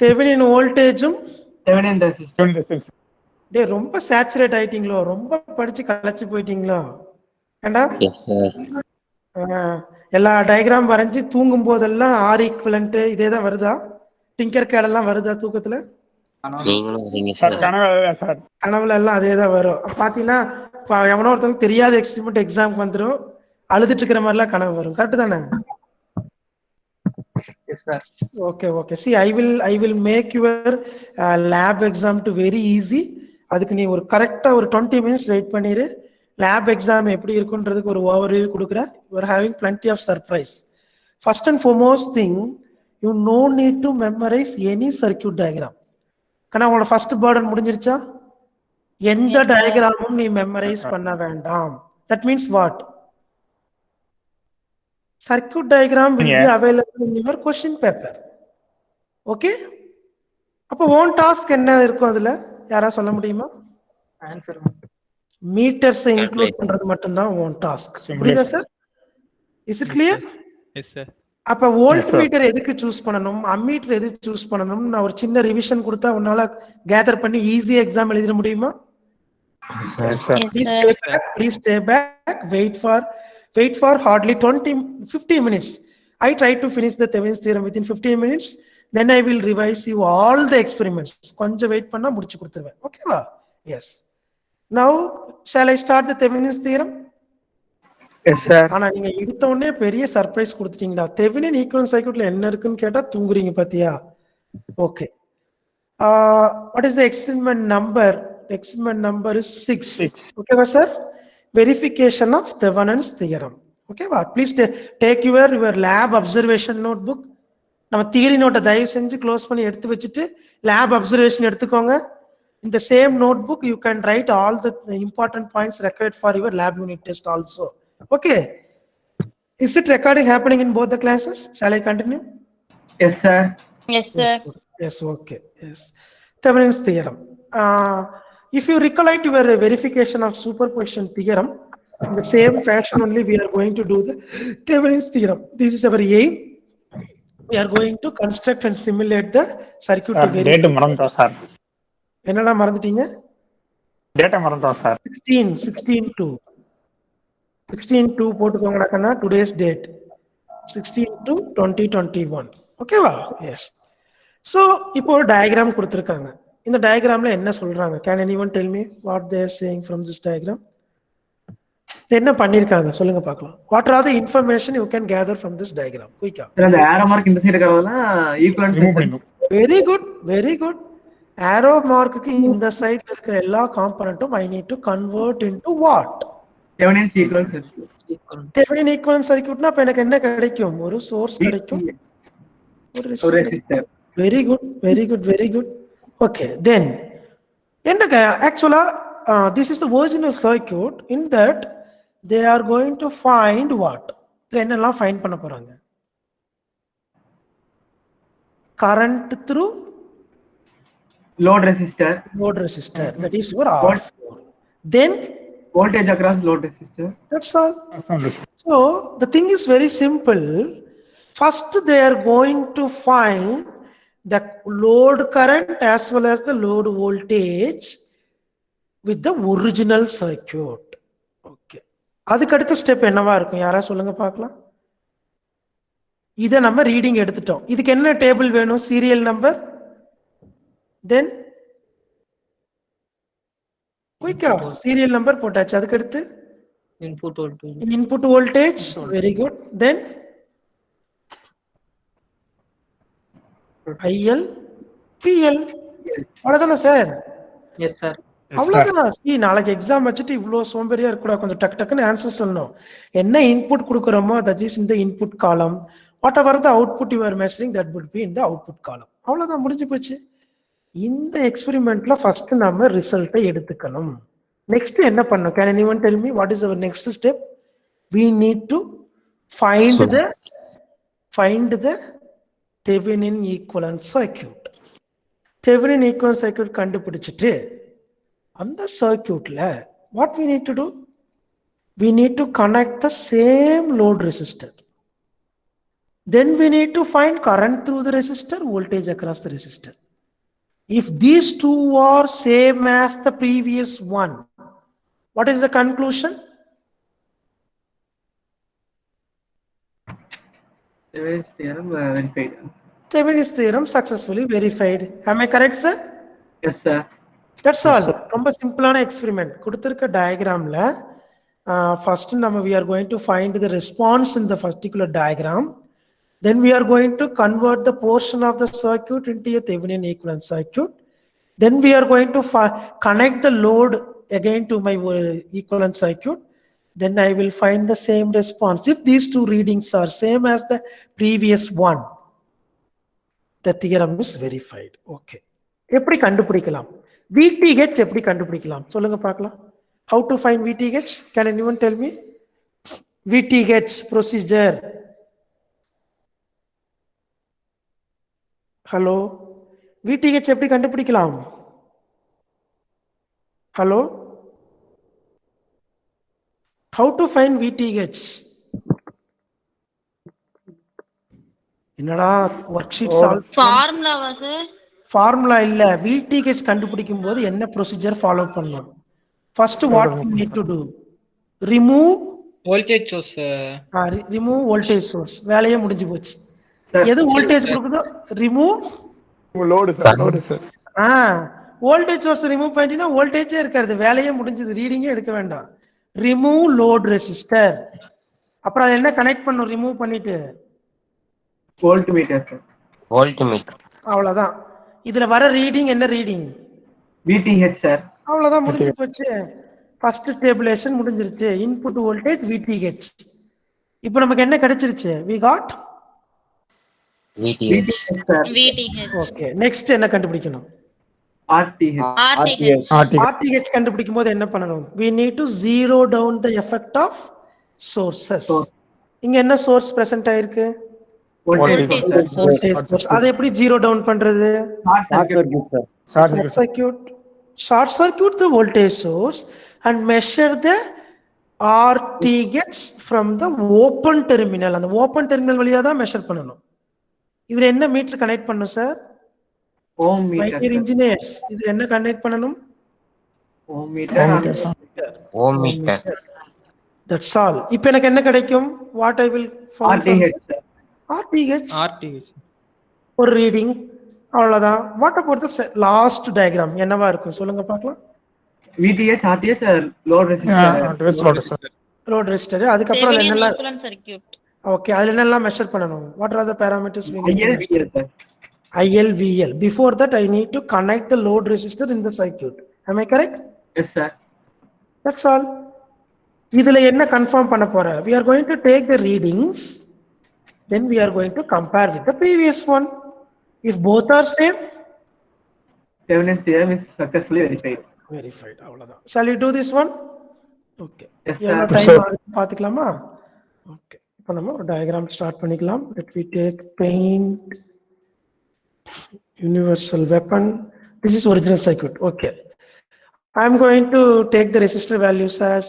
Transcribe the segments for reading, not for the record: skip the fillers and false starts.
Thevenin voltage Thevenin resistance. டே ரொம்ப saturate ஆயிட்டீங்களோ, ரொம்ப படிச்சு களைச்சு போயிட்டீங்களோ ஏண்டா? Yes, sir. எல்லா டயக்ராம் வரைஞ்சி தூங்கும் போதெல்லாம் ஆர் ஈக்குவலன்ட் இதே தான் வருதா? டிங்கர் கேட் எல்லாம் வருதா தூக்கத்துல? நீங்களும் வரீங்க சார் சார். சார் கனவுல எல்லாம் அதே தான் வரும். பாத்தீங்கன்னா எவனோ ஒருத்தவங்க தெரியாத எக்ஸ்பிரிமெண்ட் எக்ஸாம் வந்துடும், அழுதுட்டு இருக்கிற மாதிரிலாம் கனவு வரும். கரெக்ட் தானே? Yes, sir. Okay, okay. See, I will make your lab exam to very easy. அதுக்கு நீ ஒரு கரெக்டா ஒரு 20 minutes வெயிட் பண்ணிரு. லேப் எக்ஸாம் எப்படி இருக்குன்றதுக்கு ஒரு ஓவர்வியூ கொடுக்குறேன். You are having plenty of surprise. First and foremost thing, you no need to memorize any circuit diagram. கண்ணா உங்களோட ஃபர்ஸ்ட் பர்டன் முடிஞ்சிருச்சா? எந்த டயக்ராமும் நீ மெமரைஸ் பண்ண வேண்டாம். That means what? Circuit diagram will be available in your question paper. Okay? அப்போ own task என்ன இருக்கும் அதுல? யாரா சொல்ல முடியுமா? ஆன்சர் மீட்டர்ஸ் இன்க்ளூட் பண்றது மட்டும் தான் own task. புரியுதா sir? Is it clear? Yes, sir. அப்ப வோல்ட் மீட்டர் எதுக்கு சூஸ் பண்ணணும், அம்மீட்டர் எதுக்கு சூஸ் பண்ணணும், நான் ஒரு சின்ன ரிவிஷன் கொடுத்தா உன்னால கேதர் பண்ணி ஈஸியா எக்ஸாம் எழுதிட முடியுமா? Please stay back. Wait for hardly 15 minutes. I try to finish the Thevenin's theorem within 15 minutes. Then I will revise you all the experiments. கொஞ்சம் வெயிட் பண்ணா முடிச்சு கொடுத்துருவேன். ஓகேவா? Yes. Now, shall I start the Thevenin's theorem? Yes, sir. ஆனா நீங்க எடுத்த உடனே பெரிய சர்ப்ரைஸ் கொடுத்துட்டீங்களா? தெவெனின் ஈக்குவலன்ட் சர்க்யூட்ல என்ன இருக்குன்னு கேட்டா தூங்குறீங்க பாத்தியா? Okay. What is the experiment number? Experiment number is 6. Okay, sir? Verification of Thevenin's theorem. Okay, please take your lab observation notebook. நம்ம தியரி நோட்டை தயவு செஞ்சு க்ளோஸ் பண்ணி எடுத்து வச்சுட்டு லேப் அப்சர்வேஷன் எடுத்துக்கோங்க. In the same notebook, you can write all the important points required for your lab unit test also. Okay. Is it recording happening in both the classes? Shall I continue? Yes, sir. Yes, sir. Yes, okay. Yes. Thevenin's theorem. If you recollect your verification of superposition theorem, in the same fashion only we are going to do the Thevenin's theorem. This is our aim. We are going to construct and simulate the circuit. Date மறந்துட்டோம் சார். என்னடா மறந்துட்டீங்க? டேட்டா மறந்துட்டோம் சார். 16/2 போட்டுக்கோங்கடா கண்ணா. Today's date 16/2/2021. ஓகேவா? எஸ். ஸோ இப்போ ஒரு டயக்ராம் கொடுத்துருக்காங்க. இந்த டயக்ராம்ல என்ன சொல்றாங்க? Can anyone tell me what they are saying from this diagram? என்ன பண்ணிருக்காங்க சொல்லுங்க பார்க்கலாம். What are the information you can gather from this diagram? குயிக்கா. அந்த ஆரோ மார்க் இந்த சைடு இருக்கறதெல்லாம் ஈக்குவலன்ட் ரிமூவ் பண்ணிடணும். Very good, very good. Arrow மார்க்குக்கு இந்த சைடுல இருக்கிற எல்லா காம்போனன்ட்டும் I need to convert into what? Thevenin's equivalent circuit. Thevenin equivalent circuitனா அப்ப எனக்கு என்ன கிடைக்கும்? ஒரு சோர்ஸ் கிடைக்கும், ஒரு resistor. Very good, very good, very good. Okay, then என்னங்க ஆக்சுவலா this is the original circuit. In that they are going to find what? என்னெல்லாம் ஃபைண்ட் பண்ண போறாங்க? current through Load resistor. That is your R4. Then Voltage across load resistor. That's all. So the thing is very simple. First they are going to find the load current as well as the load voltage with the original circuit. Okay. அதுக்கு அடுத்த step என்னவா இருக்கும்? யாரா சொல்லுங்க பார்க்கலாம். இதை நம்ம reading எடுத்துட்டோம். இதுக்கு என்ன டேபிள் வேணும்? சீரியல் நம்பர், தென் குயிக்கா சீரியல் நம்பர் போட்டாச்சு. அதுக்கு அடுத்து input voltage. Very good. Then IL PL. அவ்வளவுதானே சார்? Yes sir. அவ்வளவுதான். நாளைக்கு எக்ஸாம் வச்சுட்டு இவ்வளவு சோம்பேறியா இருக்கக்கூடாது. கொஞ்சம் டக்கு டக்குன்னு ஆன்சர் சொல்லணும். என்ன இன்புட் கொடுக்குறோமோ that is in the input column. Whatever the output you are measuring, that would be in the output column. அவ்வளவுதான், முடிஞ்சு போச்சு. இந்த எக்ஸ்பெரிமெண்ட்ல ஃபர்ஸ்ட் நம்ம ரிசல்ட்டை எடுத்துக்கணும். நெக்ஸ்ட் என்ன பண்ணணும்? Can anyone tell me what is our next step? we need to find the Thevenin equivalent circuit. Thevenin equivalent circuit கண்டுபிடிச்சிட்டு அந்த சர்க்யூட்ல what we need to do? We need to connect the same load resistor. Then we need to find current through the resistor, voltage across the resistor. If these two are same as the previous one, what is the conclusion? Thevenin's theorem verified. Thevenin's theorem successfully verified. Am I correct, sir? Yes, sir. That's all. ரொம்ப சிம்பிளான experiment கொடுத்திருக்க டயகிராம்ல first we are going to find the response in the particular diagram. Then we are going to convert the portion of the circuit into a Thevenin equivalent circuit. Then we are going to connect the load again to my equivalent circuit. Then I will find the same response. If these two readings are same as the previous one, the theorem is verified. Okay. எப்படி கண்டுபிடிக்கலாம்? VTH எப்படி கண்டுபிடிக்கலாம்? சொல்லுங்க பார்க்கலாம். How to find VTH? Can anyone tell me? VTH procedure. Hello? VTH எப்படி கண்டுபிடிக்கலாம்? Hello? How to find VTH? என்னடா worksheet solve ஃபார்முலாவா sir? Formula இல்ல, VTH கண்டுபிடிக்கும் போது என்ன ப்ரொசீஜர் ஃபாலோ பண்ணணும்? First what you need to do? Remove voltage source. Remove voltage source. வேலையே முடிஞ்சு போச்சு. எது வோல்டேஜ் கொடுக்குதோ remove load sir. Voltage source remove பண்ணிட்டீங்கன்னா வோல்டேஜே இருக்காது, வேலையே முடிஞ்சது, ரீடிங்கே எடுக்க வேண்டாம். Remove load resistor. அப்புறம் அதை என்ன கனெக்ட் பண்ணும் ரிமூவ் பண்ணிட்டு? வோல்ட்மீட்டர். வோல்ட்மீட்டர். அவ்வளவுதான். இதுல வர ரீடிங் என்ன ரீடிங்? VTH sir. அவ்வளவுதான், முடிஞ்சு போச்சு. ஃபர்ஸ்ட் டேபிளேஷன் முடிஞ்சிருச்சு. Input voltage VTH. இப்போ நமக்கு என்ன கிடைச்சிருச்சு? we got VTH. Okay, next என்ன கண்டுபிடிக்கணும்? RTH கண்டுபிடிக்கும் போது என்ன பண்ணணும்? we need to zero down the effect of sources. இங்க என்ன சோர்ஸ் பிரசன்ட் ஆயிருக்கு? Voltage source. அதை எப்படி ஜீரோ டவுன் பண்றது? Short circuit the voltage source and measure the RTH from the open terminal. அந்த ஓபன் டெர்மினல் வழியா தான் மெஷர் பண்ணணும். இதுல என்ன மீட்டர் கனெக்ட் பண்ணனும் சார்? Ohm meter. இன்ஜினியர்ஸ் இதுல என்ன கனெக்ட் பண்ணனும்? Ohm meter. Ohm meter. That's all. இப்போ எனக்கு என்ன கிடைக்கும்? What I will find? RTH ஒரு ரீடிங், அவ்வளவுதான். What about the last diagram என்னவா இருக்கும் சொல்லுங்க பார்க்கலாம். VTH RTH load resistor. Load resistor. அதுக்கு அப்புறம் என்னெல்லாம் சர்க்யூட்? ஓகே, அதுல என்னெல்லாம் மெஷர் பண்ணனும்? What are the parameters we need? IL sir. IL VL. Before that I need to connect the load resistor in the circuit. Am I correct? Yes sir. That's all. இதுல என்ன confirm பண்ண போற? We are going to take the readings, then we are going to compare with the previous one. If both are same, Thevenin's theorem is successfully verified. அவ்வளவுதான். Shall we do this one? Okay. Yes sir. பாத்துக்கலாமா? Okay. இப்போ நம்ம ஒரு diagram start பண்ணிக்கலாம். Let me take paint, universal weapon. This is original circuit. Okay. I am going to take the resistor values as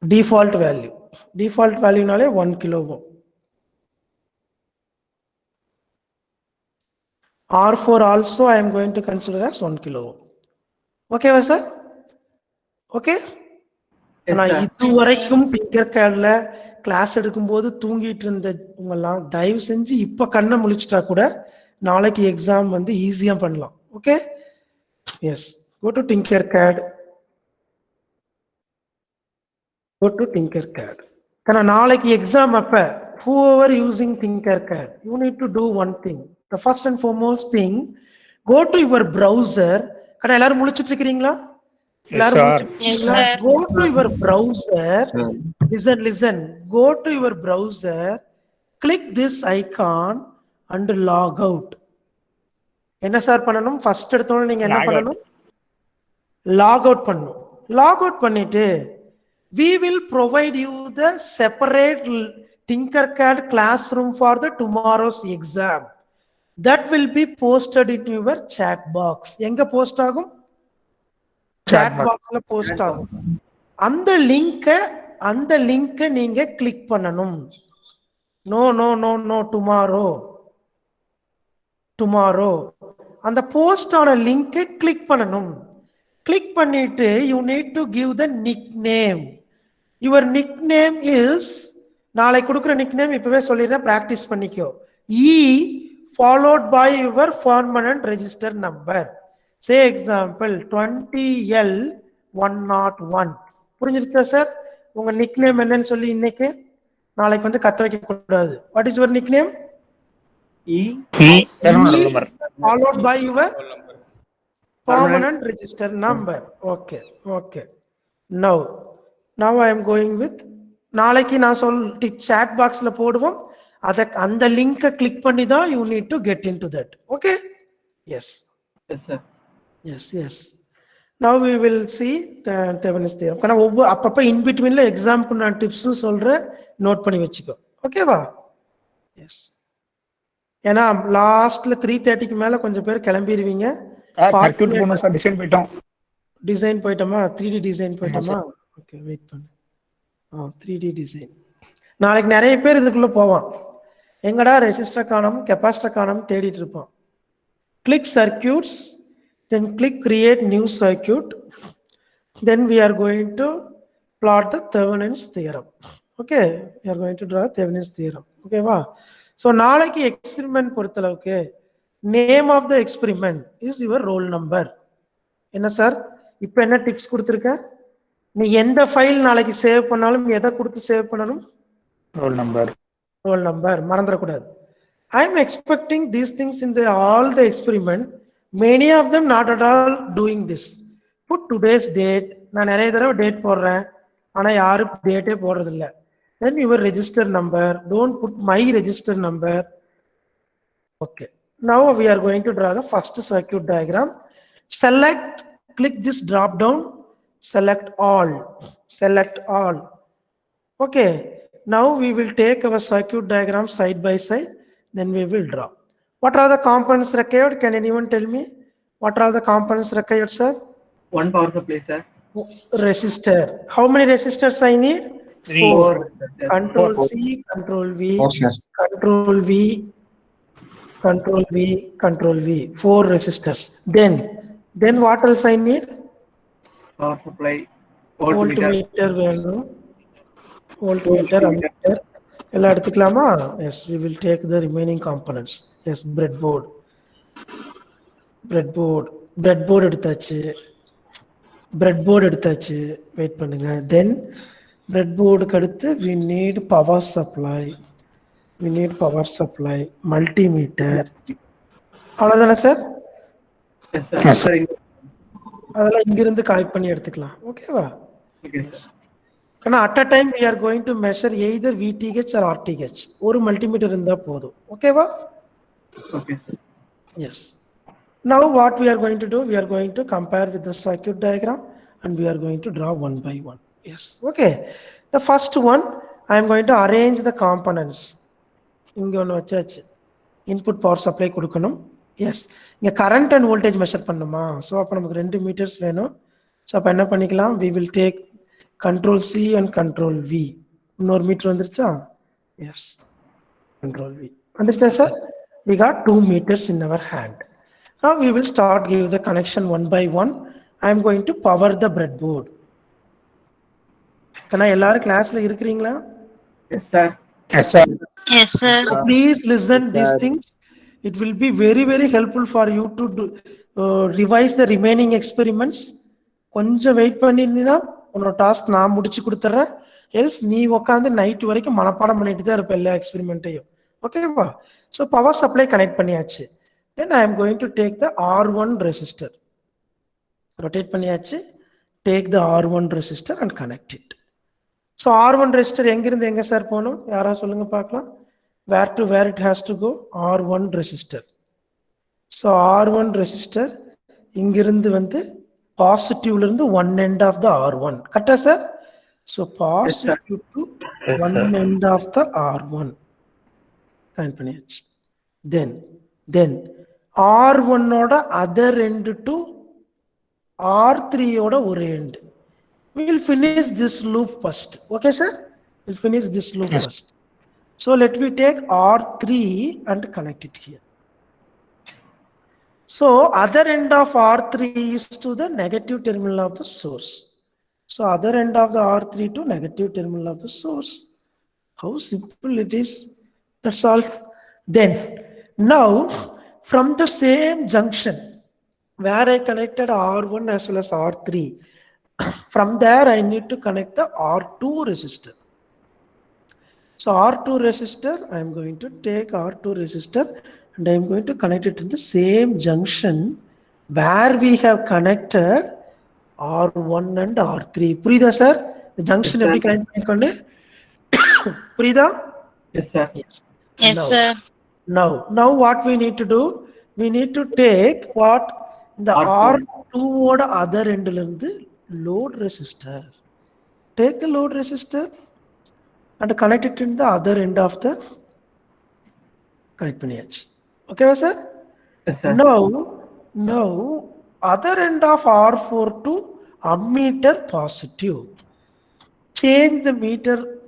default value. Default value nale 1 kilo ohm. R4 also I am going to consider as 1 kilo ohm. Okay sir? Okay? நான் இதுவரைக்கும் tinker கேட்ல class எடுக்கும்போது தூங்கிட்டு இருந்த உங்கெல்லாம் தயவு செஞ்சு இப்ப கண்ணை முழிச்சிட்டா கூட நாளைக்கு எக்ஸாம் வந்து ஈஸியா பண்ணலாம். Okay? Yes. Go to Tinkercad. Go to Tinkercad. Kana நாளைக்கு எக்ஸாம் அப்ப whoever using Tinkercad, you need to do one thing. The first and foremost thing, go to your browser. Kana எல்லாரும் முழிச்சிட்டு இருக்கீங்களா? Go to your browser. Listen. Go to your browser. Click this icon and log out. என்ன sir பண்ணணும்? First எடுத்தோம் நீங்க என்ன பண்ணணும்? Log out பண்ணணும். லாக் அவுட் பண்ணிட்டு we will provide you the separate Tinkercad classroom for the tomorrow's exam. That will be posted in your chat box. எங்க post ஆகும்? chat boxல போஸ்ட் ஆகும். அந்த லிங்கை நீங்க கிளிக் பண்ணணும். No, tomorrow அந்த போஸ்ட் ஆன லிங்கை கிளிக் பண்ணணும். கிளிக் பண்ணிட்டு you need to give the nickname. Your nickname is, நாளைக்கு கொடுக்குற nickname இப்பவே சொல்லிடுறேன், பிராக்டிஸ் பண்ணிக்கோ. E followed by your permanent register number. Say example 20L101. புரிஞ்சிருச்சா சார்? உங்க nickname என்னன்னு சொல்லி இன்னைக்கு நாளைக்கு வந்து கத்த வைக்க கூடாது. What is your nickname? E Followed by your permanent register number. Okay. Now I am going with, நாளைக்கு நான் சொல்லி chat boxல போடுவோம். அந்த லிங்கை கிளிக் பண்ணி தான் you need to get into that. Okay? Yes, sir. Yes. Now we will see the Thevenin's theorem. kana ஒவ்வொரு அப்பப்ப in betweenல எக்ஸாம்க்கு நான் டிப்ஸ் சொல்றேன், நோட் பண்ணி வெச்சுக்கோ. ஓகேவா? எஸ். ஏன்னா லாஸ்ட்ல 3:30க்கு மேல கொஞ்சம் பேர் கிளம்பிடுவீங்க. சர்க்யூட் போனோம் சார், டிசைன் போயிட்டோமா? 3D டிசைன் போயிட்டோமா? ஓகே, வெயிட் பண்ணு. 3D டிசைன் நாளைக்கு நிறைய பேர் இதுக்குள்ள போவான். எங்கடா ரெசிஸ்டர் காணோம், கெபாசிட்டர் காணோம் தேடிட்டு இருப்பான். Click circuits, then click create new circuit, then we are going to plot the Thevenin's theorem. Okay, we are going to draw Thevenin's theorem. Okay va? So நாளைக்கு எக்ஸ்பெரிமெண்ட் பொறுத்தளவுக்கு name of the experiment is your roll number. என்ன sir இப்போ என்ன tips கொடுத்திருக்கேன்? நீ எந்த file நாளைக்கு save பண்ணாலும் எதை கொடுத்து சேவ் பண்ணணும்? ரோல் நம்பர் மறந்துடக்கூடாது. I am expecting these things in all the experiment. Many of them not at all doing this. Put today's date. நான் நிறைய தடவை டேட் போடுறேன், ஆனா யாரும் டேட்டே போடுறது இல்ல. Then your register number. Don't put my register number. Okay. Now we are going to draw the first circuit diagram. Click this drop down. Select all. Okay. Now we will take our circuit diagram side by side. Then we will draw. What are the components required? Can anyone tell me? What are the components required, sir? One power supply, sir. Resistor. How many resistors I need? 4. Control C, Control V, Control V, Control V. 4 resistors. Then what else I need? Power supply. Voltmeter வேணும். Voltmeter, ammeter. எல்லாம் எடுத்துக்கலாமா? Yes, we will take the remaining components. Yes, breadboard எடுத்தாச்சு. Wait பண்ணுங்க. Then breadboardக்கு அடுத்து we need power supply. Multimeter. அவ்வளவுதானே sir? அதெல்லாம் இங்கிருந்து connect பண்ணி எடுத்துக்கலாம். ஓகேவா? ஏன்னா at a time we are going to measure either VTH or RTH. ஒரு மல்டிமீட்டர் இருந்தா போதும். ஓகேவா? Okay. Yes. Now what we are going to do, we are going to compare with the circuit diagram and we are going to draw one by one. Yes. Okay. The first one, I am going to arrange the components. இங்க ஒன்று வச்சாச்சு. Input power supply கொடுக்கணும். Yes. இங்க current and voltage measure பண்ணுமா? So அப்போ நமக்கு 2 meters வேணும். So அப்போ என்ன பண்ணிக்கலாம்? We will take Control C and Control V. இன்னொரு மீட்டர் வந்துருச்சா? Yes. Control V. Understand, sir? We got 2 meters in our hand. Now we will start give the connection one by one. I am going to power the breadboard. Can I எல்லாரும் கிளாஸ்ல இருக்கிறீங்களா? Yes, sir. So please listen these things. It will be very, very helpful for you to revise the remaining experiments. கொஞ்சம் wait பண்ணிருந்தீங்கன்னா உன்னோட task நான் முடிச்சு கொடுத்துறேன். Else நீ உட்காந்து நைட் வரைக்கும் மனப்பாடம் பண்ணிட்டு தான் இருப்ப எல்லா எக்ஸ்பெரிமெண்ட்டையும். ஓகேவா? ஸோ பவர் சப்ளை கனெக்ட் பண்ணியாச்சு. Then I am going to take the R1 resistor. Rotate பண்ணியாச்சு. Take the R1 resistor and connect it. So R1 resistor எங்கிருந்து எங்க சார் போகணும்? யாரா சொல்லுங்க பார்க்கலாம். Where to where it has to go? R1 resistor. So R1 resistor இங்கிருந்து வந்து பாசிட்டிவ்ல இருந்து one end of the R1. கரெக்டா sir? So positive to one end of the R1. Connect பண்ணியாச்சு. Then R1 ஓட other end to R3 ஓட ஒரு end. We will finish this loop first. Okay, sir? We'll finish this loop first. So let me take R3 and connect it here. So other end of R3 is to the negative terminal of the source. So other end of the R3 to negative terminal of the source. How simple it is. That's all. Then now from the same junction where I connected R1 as well as R3, from there I need to connect the R2 resistor. So R2 resistor, I am going to take R2 resistor and I am going to connect it in the same junction where we have connected R1 and R3. Purida sir, the junction Yes, every sir. kind Purida? Yes, sir. Yes. Yes, sir. Now what we need to do? We need to take what the R2. R2 oda other end load resistor. Take the load resistor and connect it in the other end of the connect paniage. Okay, sir? Yes, sir. Now other end of R4 to ammeter positive. Change the meter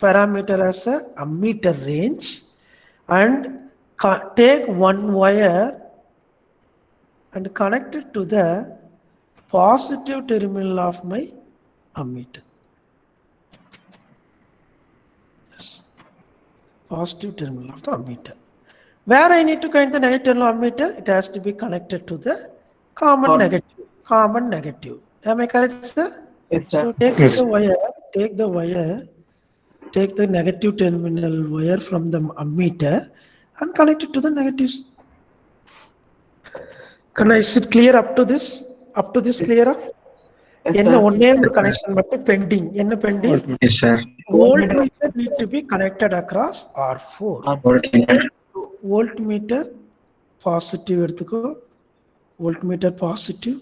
parameter as a ammeter range and take one wire and connect it to the positive terminal of my ammeter. Yes. Positive terminal of the ammeter. Where I need to connect the negative terminal ammeter, it has to be connected to the common negative. Common negative. Am I correct, sir? Yes, sir. So take Yes. the wire, take the negative terminal wire from the ammeter and connect it to the negatives. Is it clear up to this? Up to this clear? Yes, என்ன sir. ஒன்னே ஒரு connection மட்டும் pending. என்ன pending? Yes, sir. Voltmeter need to be connected across R4. Voltmeter. Voltmeter positive எடுத்துக்கோ. Voltmeter positive.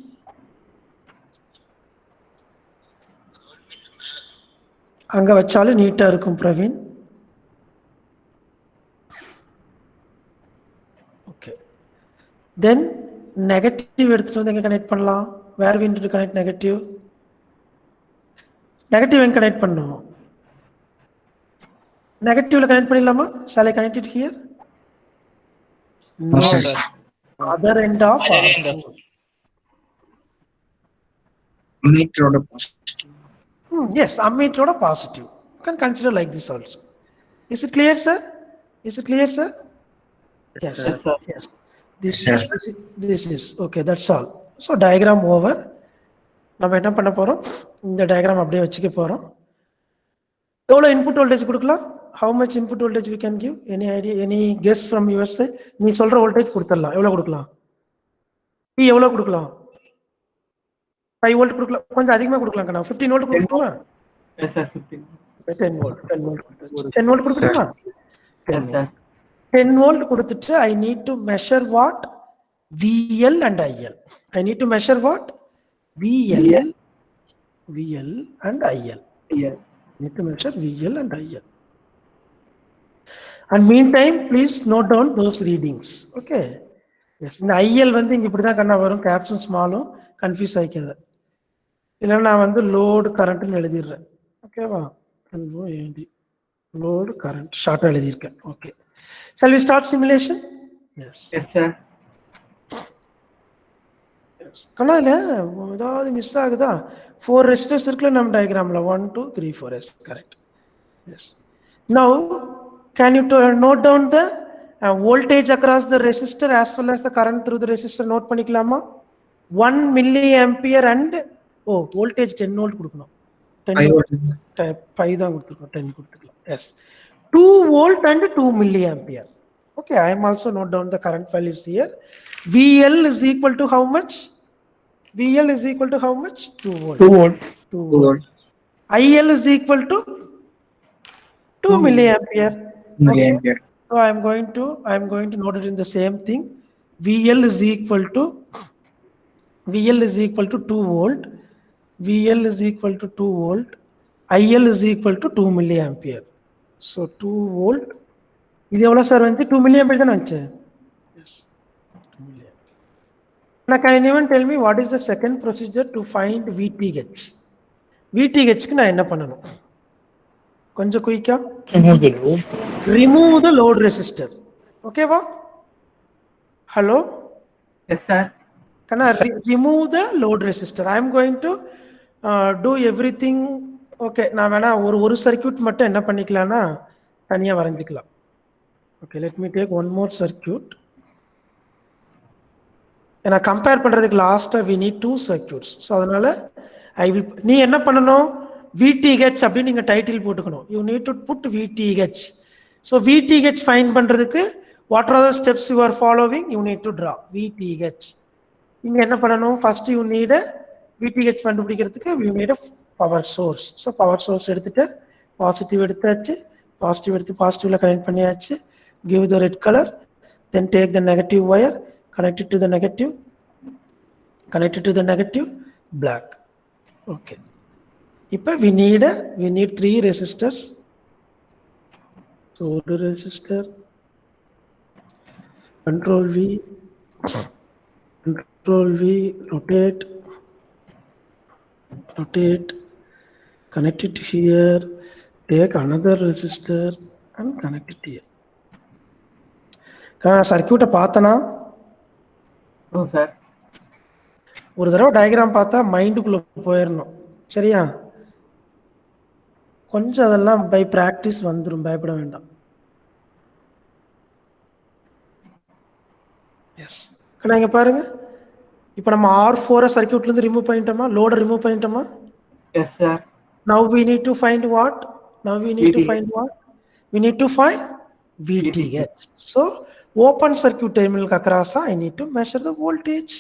அங்க வச்சாலும் நீட்டா இருக்கும் பிரவீன். Okay. Then negative எடுத்துட்டு வந்து எங்க கனெக்ட் பண்ணலாம்? Where we need to connect negative? Negative எங்க கனெக்ட் பண்ணணும்? Negative connect பண்ணிடலாமா? Shall I connect it here? No, sir. Other end of Other end R4. of- Meter order positive. Yes, ammeter oda positive. You can consider like this also. Is it clear, sir? Is it clear, sir? Yes. Yes, sir. Yes. This, Yes, this is okay. That's all. So diagram over. நம்ம என்ன பண்ண போறோம்? இந்த diagram அப்படியே வச்சுக்க போறோம். எவ்வளவு input voltage கொடுக்கலாம்? How much input voltage we can give? Any idea? Any guess from your side? நீ சொல்ற voltage கொடுத்துடலாம். எவ்வளவு கொடுக்கலாம்? P எவ்வளவு கொடுக்கலாம்? 5 volt கொடுக்கலாம். கொஞ்சம் அதிகமா கொடுக்கலாம் கண்ணா. 15 volt கொடுக்கணுமா? Yes, sir. 15. 10 volt. 10 volt கொடுக்கணுமா? Yes, sir. 10 volt கொடுத்துட்டு I need to measure what? VL and IL. I need to measure what? VL and IL. Yes. I need to measure VL and IL. And meantime, please note down those readings. Okay. Yes. இந்த IL வந்து இங்க இப்படிதான் கண்ணா வரும். கேப்ஸும் ஸ்மாலும் confuse ஆயிக்காது. இல்லைன்னா நான் வந்து load கரண்ட்னு எழுதிடுறேன். ஓகேவா? Load current ஷார்ட்டா எழுதியிருக்கேன். Okay. Shall we start simulation? Yes. Yes, sir. கண்ணா இல்ல ஏதாவது மிஸ் ஆகுதா? 4 ரெசிஸ்டர்ஸ் இருக்குல்ல நம்ம டயக்ராம்ல 1 2 3 4 yes correct. Yes. Now can you note down the voltage across the resistor as well as the current through the resistor? Note பண்ணிக்கலாமா? 1 milliampere and voltage 10 volt கொடுக்கணும். 10 volt 5 தான் கொடுத்துருக்கோம். 10 கொடுத்துக்கலாம். S. 2 volt and 2 milliampere. Okay, I am also note down the current values here. VL is equal to how much? VL is equal to how much? 2 volt. 2 volt. 2 volt. IL is equal to 2 milliampere. Milliampere. So I am going to note it in the same thing. VL is equal to 2 volt. VL is equal to 2 volt. IL is equal to 2 milliampere. So 2 volt. இது எவ்வளவு sir வந்து 2 milliampere தானே வந்துச்சு? Yes. 2 milliampere. Now can anyone tell me what is the second procedure to find VTH? VTH க்கு நான் என்ன பண்ணணும்? கொஞ்சம் குயிக்கா Remove the load. Remove the load resistor. Okay, va? Hello? Yes, sir. Can I remove the load resistor? I am going to do everything. Okay, நான் வேணா ஒரு circuit மட்டும் என்ன பண்ணிக்கலாம்னா தனியா வரைஞ்சிக்கலாம். Okay, let me take one more circuit. ஏன்னா compare பண்றதுக்கு லாஸ்டா we need two circuits. So அதனால நீ என்ன பண்ணணும், VTH அப்படின்னு நீங்க டைட்டில் போட்டுக்கணும். You need to put VTH. So VTH find பண்றதுக்கு what are the steps you are following? You need to draw VTH. இங்க என்ன பண்ணணும், first you need a VTH கண்டுபிடிக்கிறதுக்கு you need a power source. So power source எடுத்துட்டு positive எடுத்தாச்சு, positive எடுத்து பாசிட்டிவ்ல connect பண்ணியாச்சு. Give the red color, then take the negative wire, connect it to the negative, connect it to the negative, black. Okay. இப்போ we need 3 resistors. So the resistor, control V, rotate, connect it here, take another resistor and connect it here. சர்க்யூட்டை பார்த்தனா? No, sir. ஒரு தடவை diagram பார்த்தா மைண்டுக்குள்ள போயிடணும், சரியா? கொஞ்சம் அதெல்லாம் பை பிராக்டிஸ் வந்துடும், பயப்பட வேண்டாம். எஸ், இங்க பாருங்க. இப்போ நம்ம R4 சர்க்யூட்ல இருந்து ரிமூவ் பண்ணிட்டோமா, லோட ரிமூவ் பண்ணிட்டோமா? Yes, sir. Now we need to find what? We need to find VTH. So open circuit terminal across, I need to measure the voltage.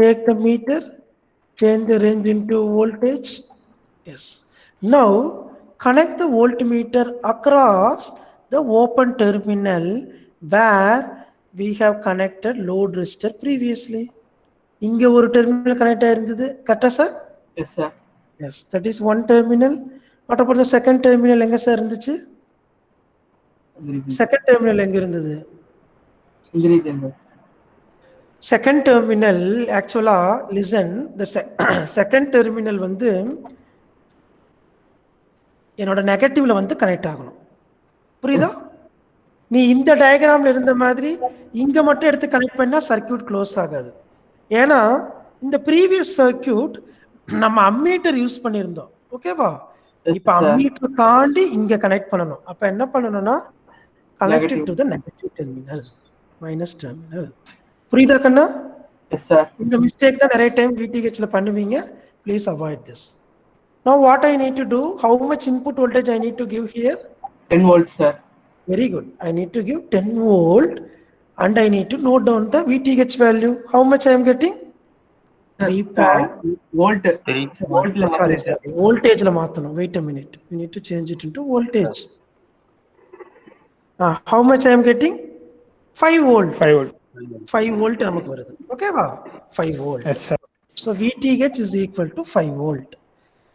Take the meter, change the range into voltage. Yes. Now connect the voltmeter across the open terminal where we have connected load resistor previously. இங்க ஒரு terminal connect ஆயிருந்தது, கரெக்ட்டா sir? Yes, sir. Yes, that is one terminal. What about the second terminal? எங்க sir இருந்துச்சு? Second terminal எங்க இருந்தது? Second terminal ஆக்சுவலா listen, the second terminal வந்து என்னோட நெகட்டிவ்ல வந்து கனெக்ட் ஆகணும், புரியுதா? நீ இந்த டயக்ராம்ல இருந்த மாதிரி இங்க மட்டும் எடுத்து கனெக்ட் பண்ணா சர்க்யூட் க்ளோஸ் ஆகாது. ஏன்னா இந்த ப்ரீவியஸ் சர்க்யூட் நம்ம அம்மீட்டர் யூஸ் பண்ணியிருந்தோம், ஓகேவா? இப்ப அம்மீட்டர் தாண்டி இங்க கனெக்ட் பண்ணணும். அப்ப என்ன பண்ணணும்னா connected to the negative terminal, minus terminal. புரியுதா கண்ணா? Yes, sir. இந்த மிஸ்டேக் தான் நிறைய டைம் VTH ல பண்ணுவீங்க. Please avoid this. Now what I need to do, how much input voltage I need to give here? 10 volts, sir. Very good. I need to give 10 volt and I need to note down the VTH value. How much I am getting? 3 volt. Sorry. Voltage la maathano. Wait a minute. We need to change it into voltage. How much I am getting? 5 volt. 5 volt namakku varudhu. Okay va? 5 volt. Yes, sir. So VTH is equal to 5 volt.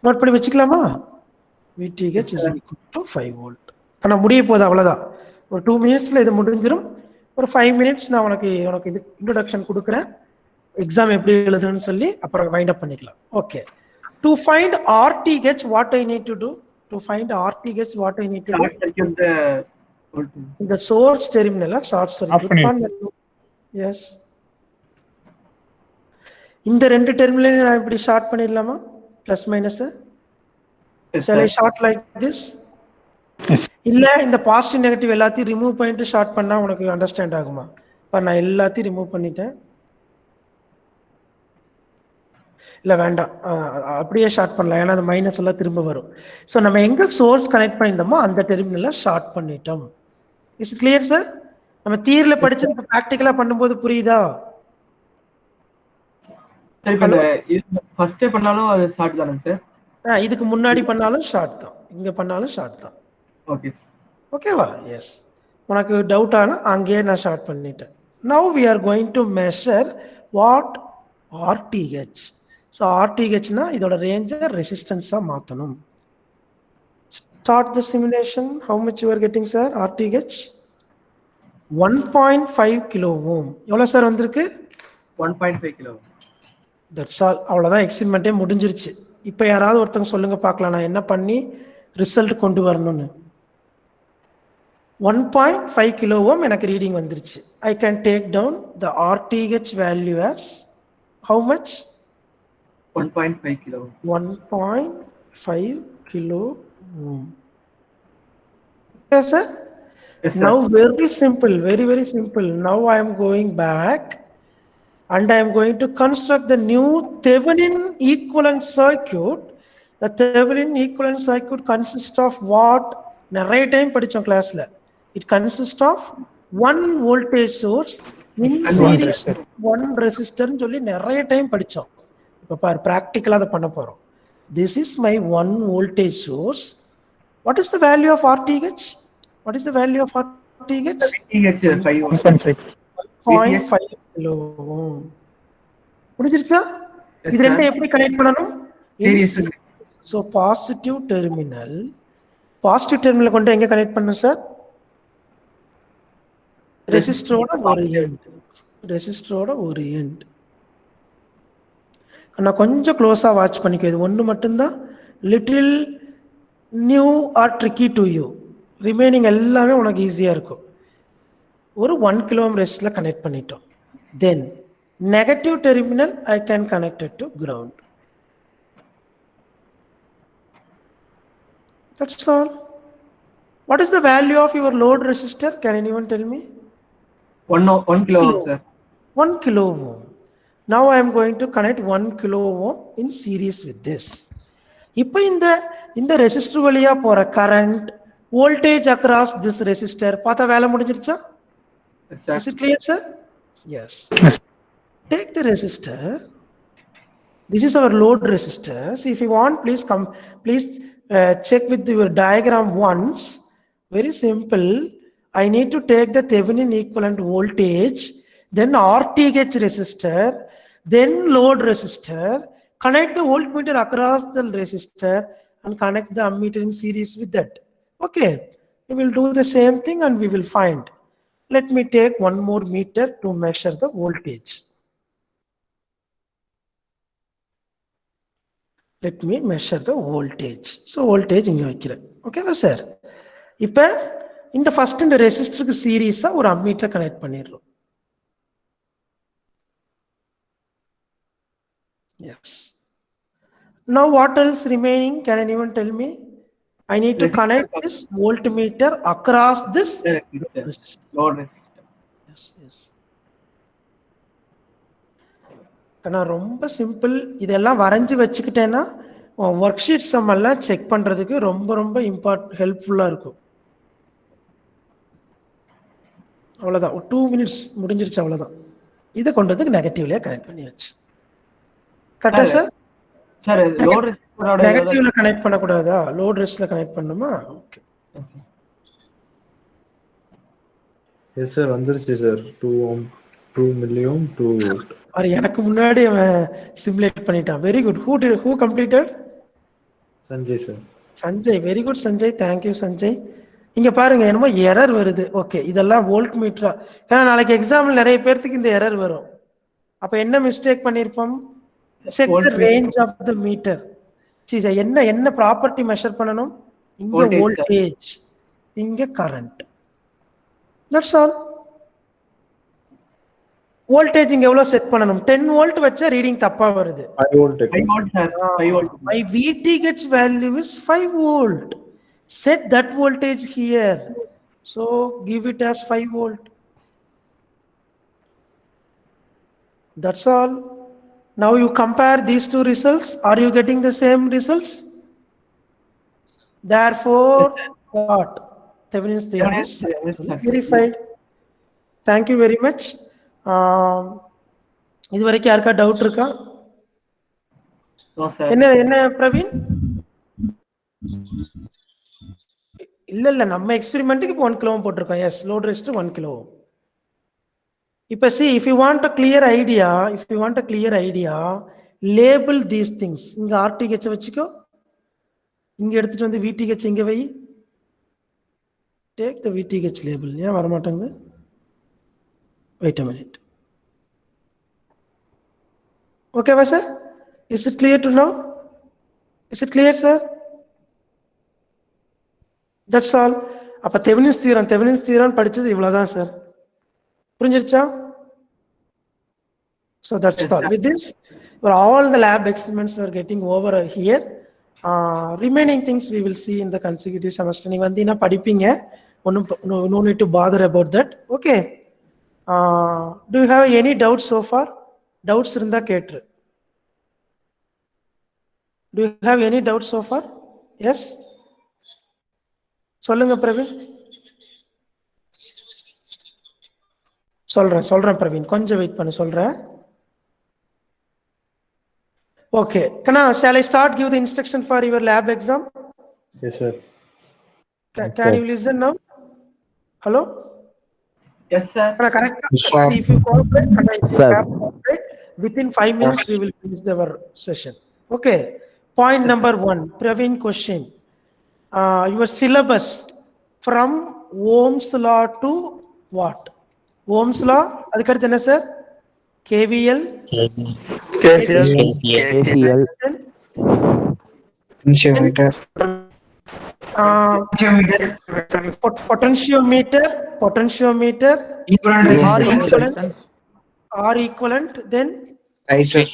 Note பண்ணி வெச்சுக்கலாமா? VTH is equal to 5 volt. ஆனா முடிய போகுது, அவ்வளவுதான். ஒரு 2 மினிட்ஸ்ல இது முடிஞ்சிரும். ஒரு 5 மினிட்ஸ் நான் உனக்கு இது இன்ட்ரோடக்ஷன் கொடுக்குறேன், எக்ஸாம் எப்படி எழுதுன்னு சொல்லி அப்புறம் வைண்ட் அப் பண்ணிக்கலாம். Okay. To find RTH, what I need to do? To find RTH, what I need to do? Circuit இந்த சோர்ஸ் டெர்மினலை ஷார்ட் சர்க்யூட் பண்ணணும். எஸ், இந்த ரெண்டு டெர்மினலையும் நான் இப்படி ஷார்ட் பண்ணிடலாமா? Plus minus. shall I short like this? இல்ல இந்த பாசிட்டிவ் நெகட்டிவ் எல்லாத்தையும் ரிமூவ் பண்ணிட்டு ஷார்ட் பண்ணா உனக்கு அண்டர்ஸ்டாண்ட் ஆகுமா? இப்ப நான் எல்லாத்தையும் ரிமூவ் பண்ணிட்டேன். இல்ல வேண்டாம், அப்படியே ஷார்ட் பண்ணலாம், ஏன்னா அந்த மைனஸ் எல்லாம் திரும்ப வரும். ஸோ நம்ம எங்க சோர்ஸ் கனெக்ட் பண்ணியிருந்தோமோ அந்த டெர்மினலை ஷார்ட் பண்ணிட்டோம். Is it clear sir? நம்ம தியரில படிச்சு பிராக்டிகலா பண்ணும்போது புரியுதா? ஃபர்ஸ்ட் பண்ணாலும் அது ஷார்ட் தானே சார்? இதுக்கு முன்னாடி பண்ணாலும் ஷார்ட் தான், இங்க பண்ணாலும் ஷார்ட் தான். ஓகே ஓகேவா? எஸ். உனக்கு டவுட் ஆனா அங்கேயே நான் ஷார்ட் பண்ணிட்டேன். Now we are going to measure what? RTH. So RTHனா இதோட ரேஞ்சை ரெசிஸ்டன்ஸா மாற்றணும். Start the simulation. How much you are getting sir? RTH 1.5 kilo ohm. எவ்வளோ சார் வந்திருக்கு? 1.5 கிலோ. That's all. அவ்வளோதான், எக்ஸ்பெரிமெண்ட்டே முடிஞ்சிருச்சு. இப்போ யாராவது ஒருத்தவங்க சொல்லுங்க பார்க்கலாம், நான் என்ன பண்ணி ரிசல்ட் கொண்டு வரணும்னு. 1.5 kilo ohm எனக்கு ரீடிங் வந்துருச்சு. I can take down the RTH value as how much? 1.5 kilo. 1.5 kilo ohm. Yes, sir? Yes, sir. Now very simple, very simple. Now I am going back and I am going to construct the new Thevenin equivalent circuit. The Thevenin equivalent circuit consists of what? நிறைய time படிச்சோம் கிளாஸ்ல. It consists of one voltage source in And one series resistor. one resistor ன்னு சொல்லி நிறைய time படிச்சோம். இப்ப பாரு practical அதை பண்ண போறோம். This is my one voltage source. What is the value of RTH? What is the value of RTH? VTH 5 volt. 1.5. 0.5 kilo ohm. புரிஞ்சிருச்சா? Yes, இது ரெண்டை sir. எப்படி கனெக்ட் பண்ணணும்? Series. So positive terminal கொண்டு எங்க கனெக்ட் பண்ணணும் சார்? ரெசிஸ்டரோட ஒரு end. நான் கொஞ்சம் க்ளோஸா வாட்ச் பண்ணிக்க. இது ஒன்று மட்டும்தான் little new or tricky to you. Remaining எல்லாமே உனக்கு ஈஸியா இருக்கும். ஒரு 1 kilo ohm ரெசிஸ்டர்ல கனெக்ட் பண்ணிட்டோம். Then negative terminal I can connect it to ground. That's all. What is the value of your load resistor? Can anyone tell me? 1 kilo ohm, sir. 1 kilo ohm. Now I am going to connect 1 kilo ohm in series with this. இப்போ இந்த resistor வழியா போற current voltage across this resistor பார்த்தா வேலை முடிஞ்சிருச்சா? Yes, sir. Is it clear, sir? Yes. Take the resistor. This is our load resistor. So if you want, please check with your diagram once. Very simple. I need to take the Thevenin equivalent voltage, then RTH resistor, then load resistor, connect the voltmeter across the resistor and connect the ammeter in series with that. Okay. We will do the same thing and we will find. Let me take one more meter to measure the voltage. Let me measure the voltage. So voltage இங்க வைக்கிறேன். ஓகேவா sir? இப்போ இந்த first இந்த ரெசிஸ்டருக்கு சீரிஸா ஒரு ammeter connect பண்ணிடுறோம். Yes. Now what else remaining? Can anyone tell me? I need to connect this voltmeter across this resistor. Load resistor. Yes. நான் ரொம்ப சிம்பிள். இதெல்லாம் வரைஞ்சு வச்சுக்கிட்டேன்னா ஒர்க் ஷீட் சம் எல்லாம் செக் பண்றதுக்கு ரொம்ப ஹெல்ப்ஃபுல்லா இருக்கும். அவ்வளவுதான். ஒரு 2 minutes முடிஞ்சிருச்சு. அவ்வளவுதான். இதை கொண்டு வந்து நெகட்டிவ்லயே கனெக்ட் பண்ணியாச்சு. கரெக்டா சார்? சார் லோட் ரெசிஸ்டரோட நெகட்டிவ்ல கனெக்ட் பண்ண கூடாதா? லோட் ரெசிஸ்டர்ல கனெக்ட் பண்ணனுமா? ஓகே. எஸ் சார் வந்துருச்சு சார். 2 ohm 2 milli-ohm 2 volt. எனக்கு முன்னாடி அவன் சிமுலேட் பண்ணிட்டான். Very good. who completed? Sanjay sir. Sanjay, very good Sanjay. thank you Sanjay. இங்க பாருங்க என்னமோ எரர் வருது. ஓகே, இதெல்லாம் வோல்ட் மீட்டரா? ஏன்னா நாளைக்கு எக்ஸாம்ல நிறைய பேருக்கு இந்த எரர் வரும். அப்ப என்ன மிஸ்டேக் பண்ணிருப்போம்? Check the range of the meter. சீசா என்ன ப்ராப்பர்ட்டி மெஷர் பண்ணனும்? இங்க வோல்டேஜ், இங்க கரண்ட். That's all. வோல்டேஜ் இங்க எவ்வளவு செட் பண்ணனும்? 10 volt வச்சா ரீடிங் தப்பா வருது. 5 volt. 5 volt sir. 5 volt. My VTH value is 5 volt. Set that voltage here. So give it as 5 volt. That's all. Now you compare these two results. Are you getting the same results? Therefore, what? Thevenin's theorem is verified. Thank you very much. இது வரைக்கும் யாருக்கா doubt இருக்கா? என்ன பிரவீன்? இல்ல நம்ம எக்ஸ்பெரிமெண்ட்டுக்கு இப்போ 1 kilo ohm போட்டிருக்கோம். Yes, load resistor 1 kilo ohm. இப்போ see, if you want a clear idea, label these things. இங்க RTH வச்சுக்கோ, இங்க எடுத்துட்டு வந்து VTH இங்க வை. Take the VTH label. ஏன் வர மாட்டேங்குது? Wait a minute. Okay, sir? Is it clear to now? Is it clear, sir? That's all. அப்ப தெவெனின்ஸ் தியரம் படிச்சது இவ்வளவுதான் sir. புரிஞ்சிருச்சா? So that's all. With this, for all the lab experiments we are getting over here. Remaining things we will see in the consecutive semester. நீங்க வந்தீங்கன்னா படிப்பீங்க. No need to bother about that. Okay. Do you have any doubts so far? Doubts இருந்தா cadre. Do you have any doubts so far? Yes. சொல்லுங்க பிரவீன். சொல்றேன் பிரவீன், கொஞ்சம் wait பண்ணு சொல்றேன். Okay, shall I start give the instruction for your lab exam? Yes, sir. Can you listen now? Hello? Yes, sir. Correct. Yes, sir. See, if you cooperate, within 5 minutes we will finish our session. Okay. Point number 1, Praveen question. Your syllabus from Ohm's law to what? Ohm's law, adukaduthu enna sir? KVL, KCL, Potentiometer. Potentiometer, R equivalent, then Types of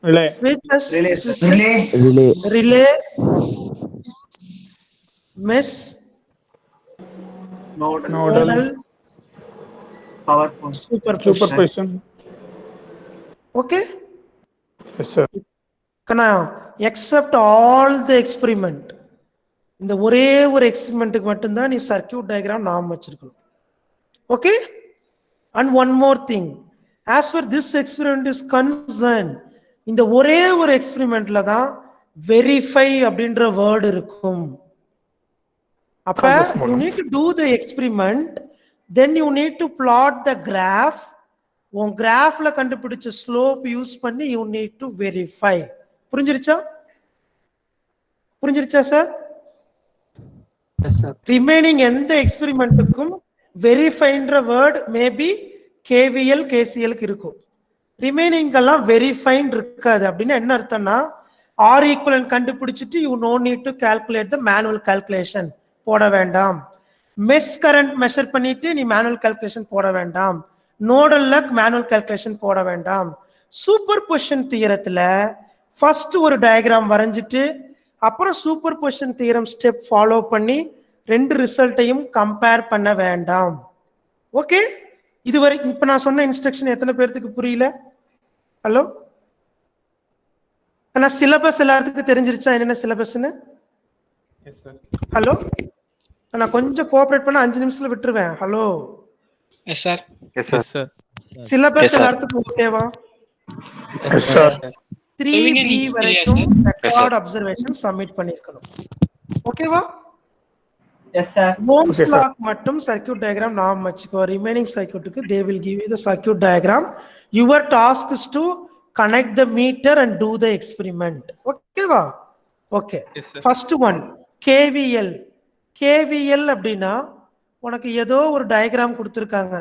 relay. relay, mesh, nodal, PowerPoint. Superposition. Okay. Yes, sir. Except all the experiment, இந்த ஒரே ஒரு எக்ஸ்பெரிமெண்ட்டுக்கு மட்டும்தான் நீ circuit diagram நாம் வச்சிருக்கணும். Okay. And one more thing, as for this experiment is concern, இந்த ஒரே ஒரு எக்ஸ்பெரிமெண்ட்ல தான் வெரிஃபை அப்படின்ற வேர்டு இருக்கும். அப்ப you need to do the experiment, then you need to plot the graph. உன் கிராஃப்ல கண்டுபிடிச்ச ஸ்லோப் யூஸ் பண்ணி யூ நீட் டு வெரிஃபை. புரிஞ்சிருச்சா சார்? ரிமைனிங் எந்த எக்ஸ்பெரிமெண்ட்டுக்கும் வெரிஃபைன்ற வேர்ட் மேபி கேவிஎல் கேசிஎல்க்கு இருக்கும். ரிமைனிங் எல்லாம் வெரிஃபைன் இருக்காது. அப்படின்னு என்ன அர்த்தம்னா, ஆர் ஈக்குவலன்ட் கண்டுபிடிச்சிட்டு you no need to calculate the manual calculation போட வேண்டாம். மெஷ் கரண்ட் மெஷர் பண்ணிட்டு நீ மேனுவல் கால்குலேஷன் போட வேண்டாம். நோடல்ல மேனுவல் கால்குலேஷன் போட வேண்டாம். சூப்பர் பொசிஷன் தியரத்துல ஃபர்ஸ்ட் ஒரு டயக்ராம் வரைஞ்சிட்டு அப்புறம் super position theorem step follow பண்ணி ரெண்டு ரிசல்ட்டையும் கம்பேர் பண்ண வேண்டாம். ஓகே. இதுவரைக்கும் இப்ப நான் சொன்ன இன்ஸ்ட்ரக்ஷன் எத்தனை பேருக்கு புரியல? ஹலோ, ஆனா சிலபஸ் எல்லாத்துக்கும் தெரிஞ்சிருச்சா என்னென்ன சிலபஸ்ன்னு? ஹலோ, நான் கொஞ்சம் கோஆபரேட் பண்ண 5 நிமிஷத்துல விட்டுருவேன். Hello. Yes, sir. Yes, sir. Syllabus எல்லாத்துக்கும் ஓகேவா? 3B வரைக்கும் ரெக்கார்ட் அப்சர்வேஷன் சப்மிட் பண்ணிருக்கணும். ஓகேவா? Yes, sir. Ohm's law மட்டும் சர்க்யூட் டயக்ராம் நாம் வச்சுக்கோ. ரிமைனிங் சர்க்யூட்டுக்கு they will give you the circuit diagram. Your task is to connect the meter and do the experiment. ஓகேவா? Okay. First one KVL. KVL அப்படின்னா உனக்கு ஏதோ ஒரு டயக்ராம் கொடுத்திருக்காங்க.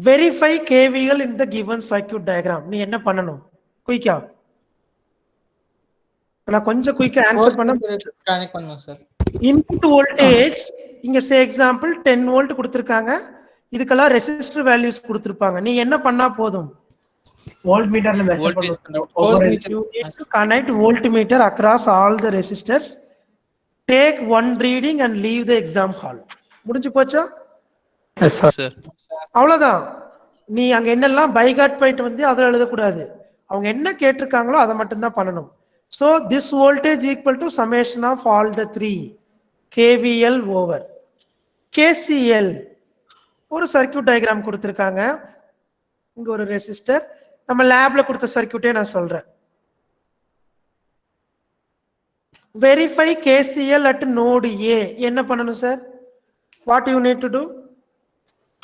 Verify KVL in the given circuit diagram. நீ என்ன பண்ணணும்? குயிக்கா நான் கொஞ்சம் குயிக்கா ஆன்சர் பண்ண கனெக்ட் பண்ணுங்க சார். இன்புட் வோல்டேஜ் இங்க சே எக்ஸாம்பிள் 10 வோல்ட் கொடுத்திருக்காங்க. இதுக்கெல்லாம் ரெசிஸ்டர் வேல்யூஸ் கொடுத்திருப்பாங்க. நீ என்ன பண்ணா போதும்? வோல்ட் மீட்டர்ல மெஷர் பண்ணனும். Connect volt metre across all the resistors. Take one reading and leave the exam hall. முடிஞ்சு போச்சா? Yes, sir. அவ்வளவுதான். நீ அங்க என்னெல்லாம் பைகாட் பாயிண்ட் வந்து அதில் எழுதக்கூடாது. அவங்க என்ன கேட்டிருக்காங்களோ அதை மட்டும்தான் பண்ணணும். So this voltage equal to summation of all the 3 KVL over KCL. ஒரு சர்க்யூட் டயக்ராம் கொடுத்திருக்காங்க. இங்க ஒரு ரெசிஸ்டர். நம்ம லேப்ல கொடுத்த சர்க்யூட்டே நான் சொல்றேன். Verify KCL at node A. என்ன பண்ணணும் sir? What you need to do?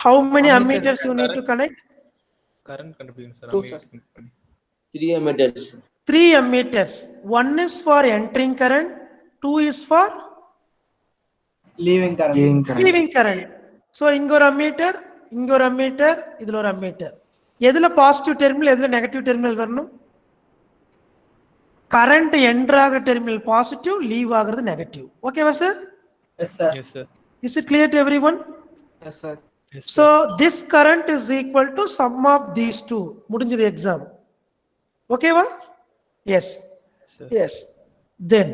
How many ammeters you need to connect? Current கண்டுபிடிங்க sir. 2 sir. 3 ammeters. 3 ammeters. One is for entering current, 2 is for leaving current. leaving current. So இங்க ஒரு ammeter, இங்க ஒரு ammeter, இதுல ஒரு ammeter. எதுல positive terminal எதுல negative terminal வரணும்? கரண்ட் என்டர் ஆகிற டெர்மினல் பாசிட்டிவ், லீவ் ஆகிறது நெகட்டிவ். ஓகேவா sir? Yes, sir. Yes, sir. Is it clear to everyone? Yes, sir. Yes, So this current is equal to sum of these two. முடிஞ்சது exam. ஓகேவா? S. S. தென்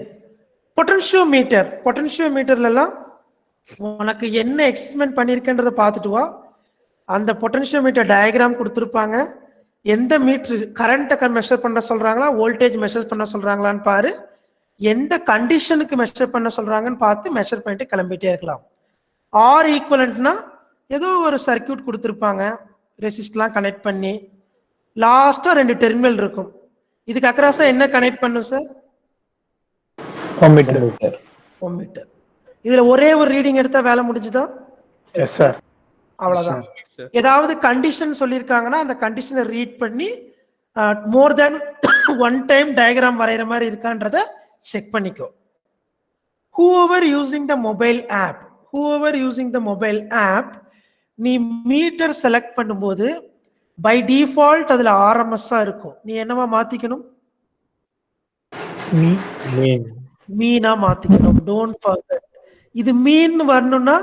potentiometer. பொட்டன்ஷியோமீட்டர்லாம் உனக்கு என்ன experiment பண்ணியிருக்கன்றதை பார்த்துட்டு வா. அந்த potentiometer diagram கொடுத்துருப்பாங்க. எந்த மீட்டர் கரண்ட்டை மெஷர் பண்ண சொல்றாங்களா, வோல்டேஜ் மெஷர் பண்ண சொல்றாங்களான்னு பாரு. எந்த கண்டிஷனுக்கு மெஷர் பண்ண சொல்றாங்கன்னு பார்த்து மெஷர் பண்ணிட்டு கிளம்பிட்டே இருக்கலாம். ஆர் ஈக்குவலண்ட்னா ஏதோ ஒரு சர்க்கியூட் கொடுத்துருப்பாங்க, ரெசிஸ்ட்லாம் கனெக்ட் பண்ணி லாஸ்டா 2 டெர்மினல் இருக்கும். இதுக்கு அக்ராஸா என்ன கனெக்ட் பண்ணும் சார்? ஓமீட்டர். இதுல ஒரே ஒரு ரீடிங் எடுத்தா வேலை முடிஞ்சுதா? S sir. அவ்வளவுதான். ஏதாவது கண்டிஷன் சொல்லியிருக்காங்கன்னா அந்த கண்டிஷனை ரீட் பண்ணி மோர் தென் ஒன் டைம் டயக்ராம் வரைகிற மாதிரி இருக்கான்றத செக் பண்ணிக்கோ. whoever using the mobile app நீ மீட்டர் செலக்ட் பண்ணும்போது பை டிஃபால்ட் அதுல ஆர்எம்எஸ் இருக்கும். நீ என்னவா மாத்திக்கணும்? மீனா மாத்திக்கணும். Don't forget. இது மீன் வரணும்னா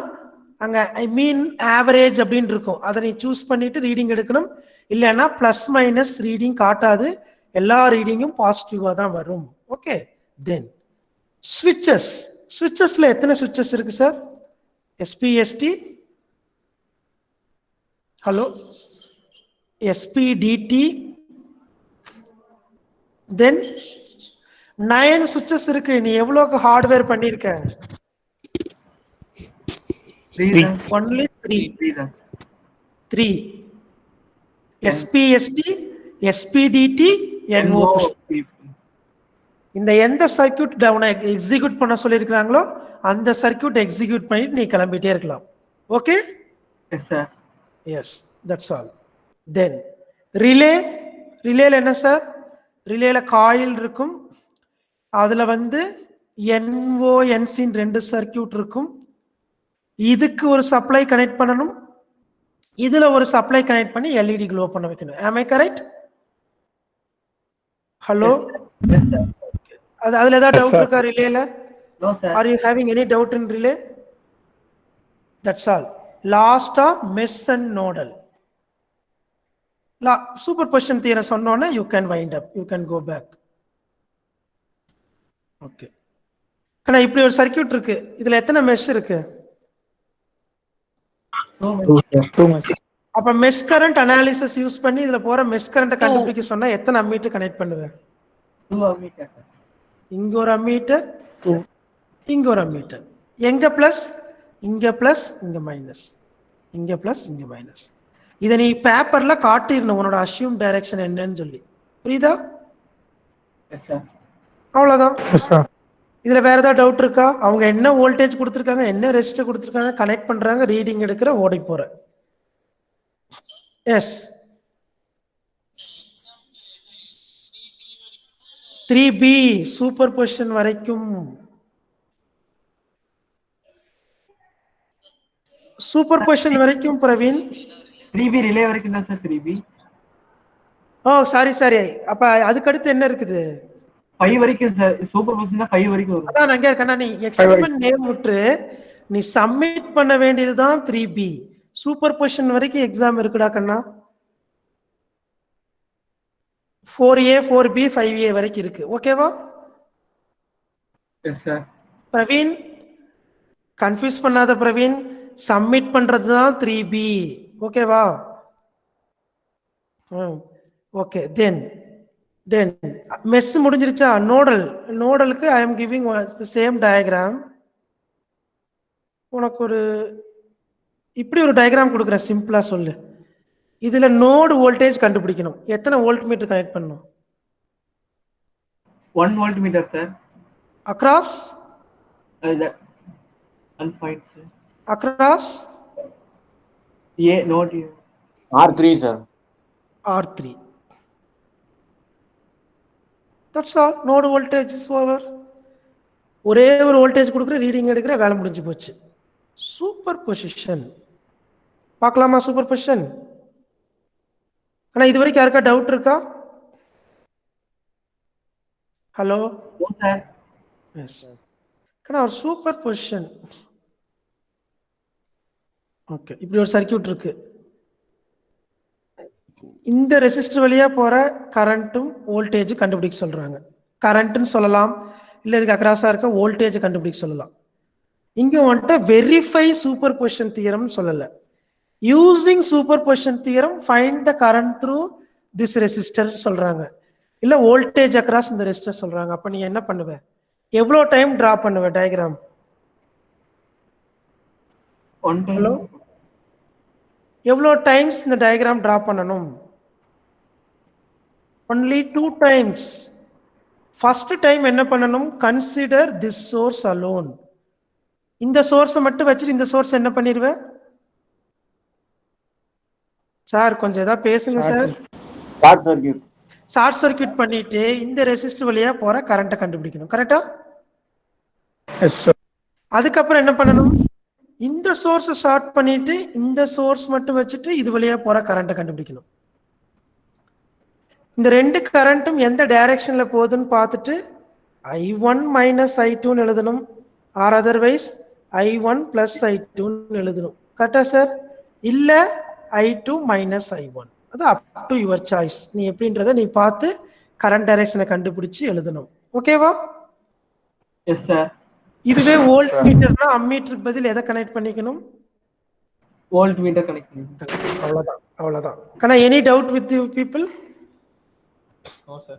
அங்க ஐ மீன் ஆவரேஜ் அப்படின்னு இருக்கும். அதை நீ சூஸ் பண்ணிட்டு ரீடிங் எடுக்கணும். இல்லைன்னா பிளஸ் மைனஸ் ரீடிங் காட்டாது. எல்லா ரீடிங்கும் பாசிட்டிவா தான் வரும். ஓகே. தென் ஸ்விட்சஸ்ல எத்தனை ஸ்விட்சஸ் இருக்கு சார்? எஸ்பிஎஸ்டி, ஹலோ, எஸ்பிடிடி, தென் 9 ஸ்விட்சஸ் இருக்கு. நீ எவ்வளவுக்கு ஹார்ட்வேர் பண்ணிருக்க? Only 3. SPST, SPDT, NO. இந்த எந்த சர்க்கியூட் டவுனை எக்ஸிக்யூட் பண்ண சொல்லியிருக்கிறாங்களோ அந்த சர்க்கியூட் எக்ஸிக்யூட் பண்ணிட்டு நீ கிளம்பிட்டே இருக்கலாம். Okay? Yes, sir. Yes, that's all. Then ரிலேல என்ன சார்? ரிலேல காயில் இருக்கும். அதுல NONC 2 சர்க்கியூட் இருக்கும். இதுக்கு ஒரு சப்ளை கனெக்ட் பண்ணணும், இதுல ஒரு சப்ளை கனெக்ட் பண்ணி எல்இடி க்ளோ பண்ண வைக்கணும். am I correct? ஹலோ, அதுல ஏதாவது டவுட் இருக்கா ரிலேல? No, sir. Are you having any doubt in relay? That's all. Last of mesh and nodal. Superposition theorem சொன்னோனே you can wind up, you can go back. Okay. ஆனா இப்படி ஒரு circuit இருக்கு. இதுல எத்தனை மெஷ் இருக்கு? அப்ப மெஷ் கரண்ட் அனாலிசிஸ் யூஸ் பண்ணி இதுல போற மெஷ் கரண்ட கண்டுபிடிக்க சொன்னா எத்தனை அம்மீட்டர் கனெக்ட் பண்ணுவேன்? 2 ammeter. இங்க ஒரு அம்மீட்டர், இங்க ஒரு அம்மீட்டர். எங்க பிளஸ், இங்க பிளஸ், இங்க மைனஸ், இங்க பிளஸ், இங்க மைனஸ். இதை நீ பேப்பர்ல காட்டிடணும் உன்னோட அசியூம் டைரக்ஷன் என்னன்னு சொல்லி. புரியுதா? Yes, sir. அவ்வளவுதான். Yes sir. இதுல வேற ஏதாவது டவுட் இருக்கா? அவங்க என்ன வோல்டேஜ் கொடுத்துருக்காங்க, என்ன ரெசிஸ்டர் கொடுத்துருக்காங்க, கனெக்ட் பண்றாங்க, ரீடிங் எடுக்கிற, ஓடி போற. எஸ், 3B சூப்பர் பொசிஷன் வரைக்கும். சூப்பர் பொசிஷன் வரைக்கும் பிரவீன். 3B ரிலே வரைக்கும் தான் சார் 3B. ஓ சாரி. அப்ப அதுக்கு அடுத்து என்ன இருக்குது? 5 வரைக்கும் சார். சூப்பர் பொசிஷன் தான் 5 வரைக்கும் வரும். அதான் அங்க இருக்கா. நீ எக்ஸ்பெரிமென்ட் நேம் விட்டு நீ சப்மிட் பண்ண வேண்டியதுதான் 3B. சூப்பர் பொசிஷன் வரைக்கும் எக்ஸாம் இருக்குடா கண்ணா. 4A 4B 5A வரைக்கும் இருக்கு. ஓகேவா? Yes sir. பிரவீன் கன்ஃபியூஸ் பண்ணாத பிரவீன். சப்மிட் பண்றதுதான் 3B. ஓகேவா? ஓகே. தென் மெஸ் முடிஞ்சிருச்சா? நோடலுக்கு I am giving the same diagram. உனக்கு ஒரு இப்படி ஒரு டயக்ராம் கொடுக்குறேன், சிம்பிளா சொல்லு. இதுல நோடு வோல்டேஜ் கண்டுபிடிக்கணும். எத்தனை வோல்ட் மீட்டர் கனெக்ட் பண்ணணும்? 1 voltmeter sir. Across 1 point sir. Across A node R3 sir. R3. That's all. Node voltage is over. ஒரே ஒரு வோல்டேஜ் கொடுக்குற, ரீடிங் எடுக்கிற, வேலை முடிஞ்சு போச்சு. சூப்பர் பொசிஷன் பார்க்கலாமா? Superposition. ஆனா இது வரைக்கும் யாருக்கா டவுட் இருக்கா? Hello No, sir. எஸ் கண்ணா ஒரு சூப்பர் பொசிஷன். ஓகே, இப்படி ஒரு சர்க்கியூட் இருக்கு. இந்த ரெசிஸ்டர் வழியா போற கரண்ட்டும் வோல்டேஜ் கண்டுபிடிக்க சொல்றாங்க. கரண்ட்னு சொல்லலாம், இல்ல இதுக்கு அக்ராஸா இருக்க வோல்டேஜ் கண்டுபிடிக்க சொல்லலாம். இங்க வந்துட்டு வெரிஃபை சூப்பர் பொசிஷன் தியரம் சொல்லல. Using super position theorem find the current through this resistor சொல்றாங்க, இல்ல வோல்டேஜ் அக்ராஸ் இந்த ரெசிஸ்டர் சொல்றாங்க. அப்ப நீ என்ன பண்ணுவ? எவ்வளவு டைம் டிரா பண்ணுவ டயக்ராம்? One time. ஹலோ, எவ்வளோ டைம்ஸ் இந்த டயக்ராம் டிரா பண்ணணும்? Only 2 times. ஃபர்ஸ்ட் டைம் என்ன பண்ணணும்? Consider this source alone. இந்த சோர்ஸை மட்டும் வச்சுட்டு இந்த சோர்ஸ் என்ன பண்ணிடுவேன் சார்? கொஞ்சம் ஏதாவது பேசுங்க sir. Short circuit. Short circuit பண்ணிட்டு இந்த ரெசிஸ்டர் வழியா போற கரண்ட்டை கண்டுபிடிக்கணும். கரெக்டா? Yes, sir. அதுக்கப்புறம் என்ன பண்ணணும்? இந்த சோர்ஸை ஷார்ட் பண்ணிட்டு இந்த சோர்ஸ் மட்டும் வச்சுட்டு இது வழியா போற கரண்ட்டை கண்டுபிடிக்கணும். இந்த ரெண்டு கரண்ட்டும் எந்த டைரக்ஷன்ல போகுதுன்னு பார்த்துட்டு I1 மைனஸ் I2 எழுதணும், or otherwise I1 plus I2 எழுதணும். கரெக்டா சார்? இல்ல I2 மைனஸ் I1, அது அப் டு யுவர் சாய்ஸ். நீ எப்படின்றத நீ பார்த்து கரண்ட் டைரக்ஷனை கண்டுபிடிச்சு எழுதணும். ஓகேவா? Yes, sir. இதுவே வோல்ட் மீட்டர்னா அம்மீட்டருக்கு பதில் எதை கனெக்ட் பண்ணிக்கணும்? Voltmeter connect பண்ணிக்கணும். அவ்வளவுதான், அவ்வளவுதான். கண்ணா, any doubt with you people? No, sir.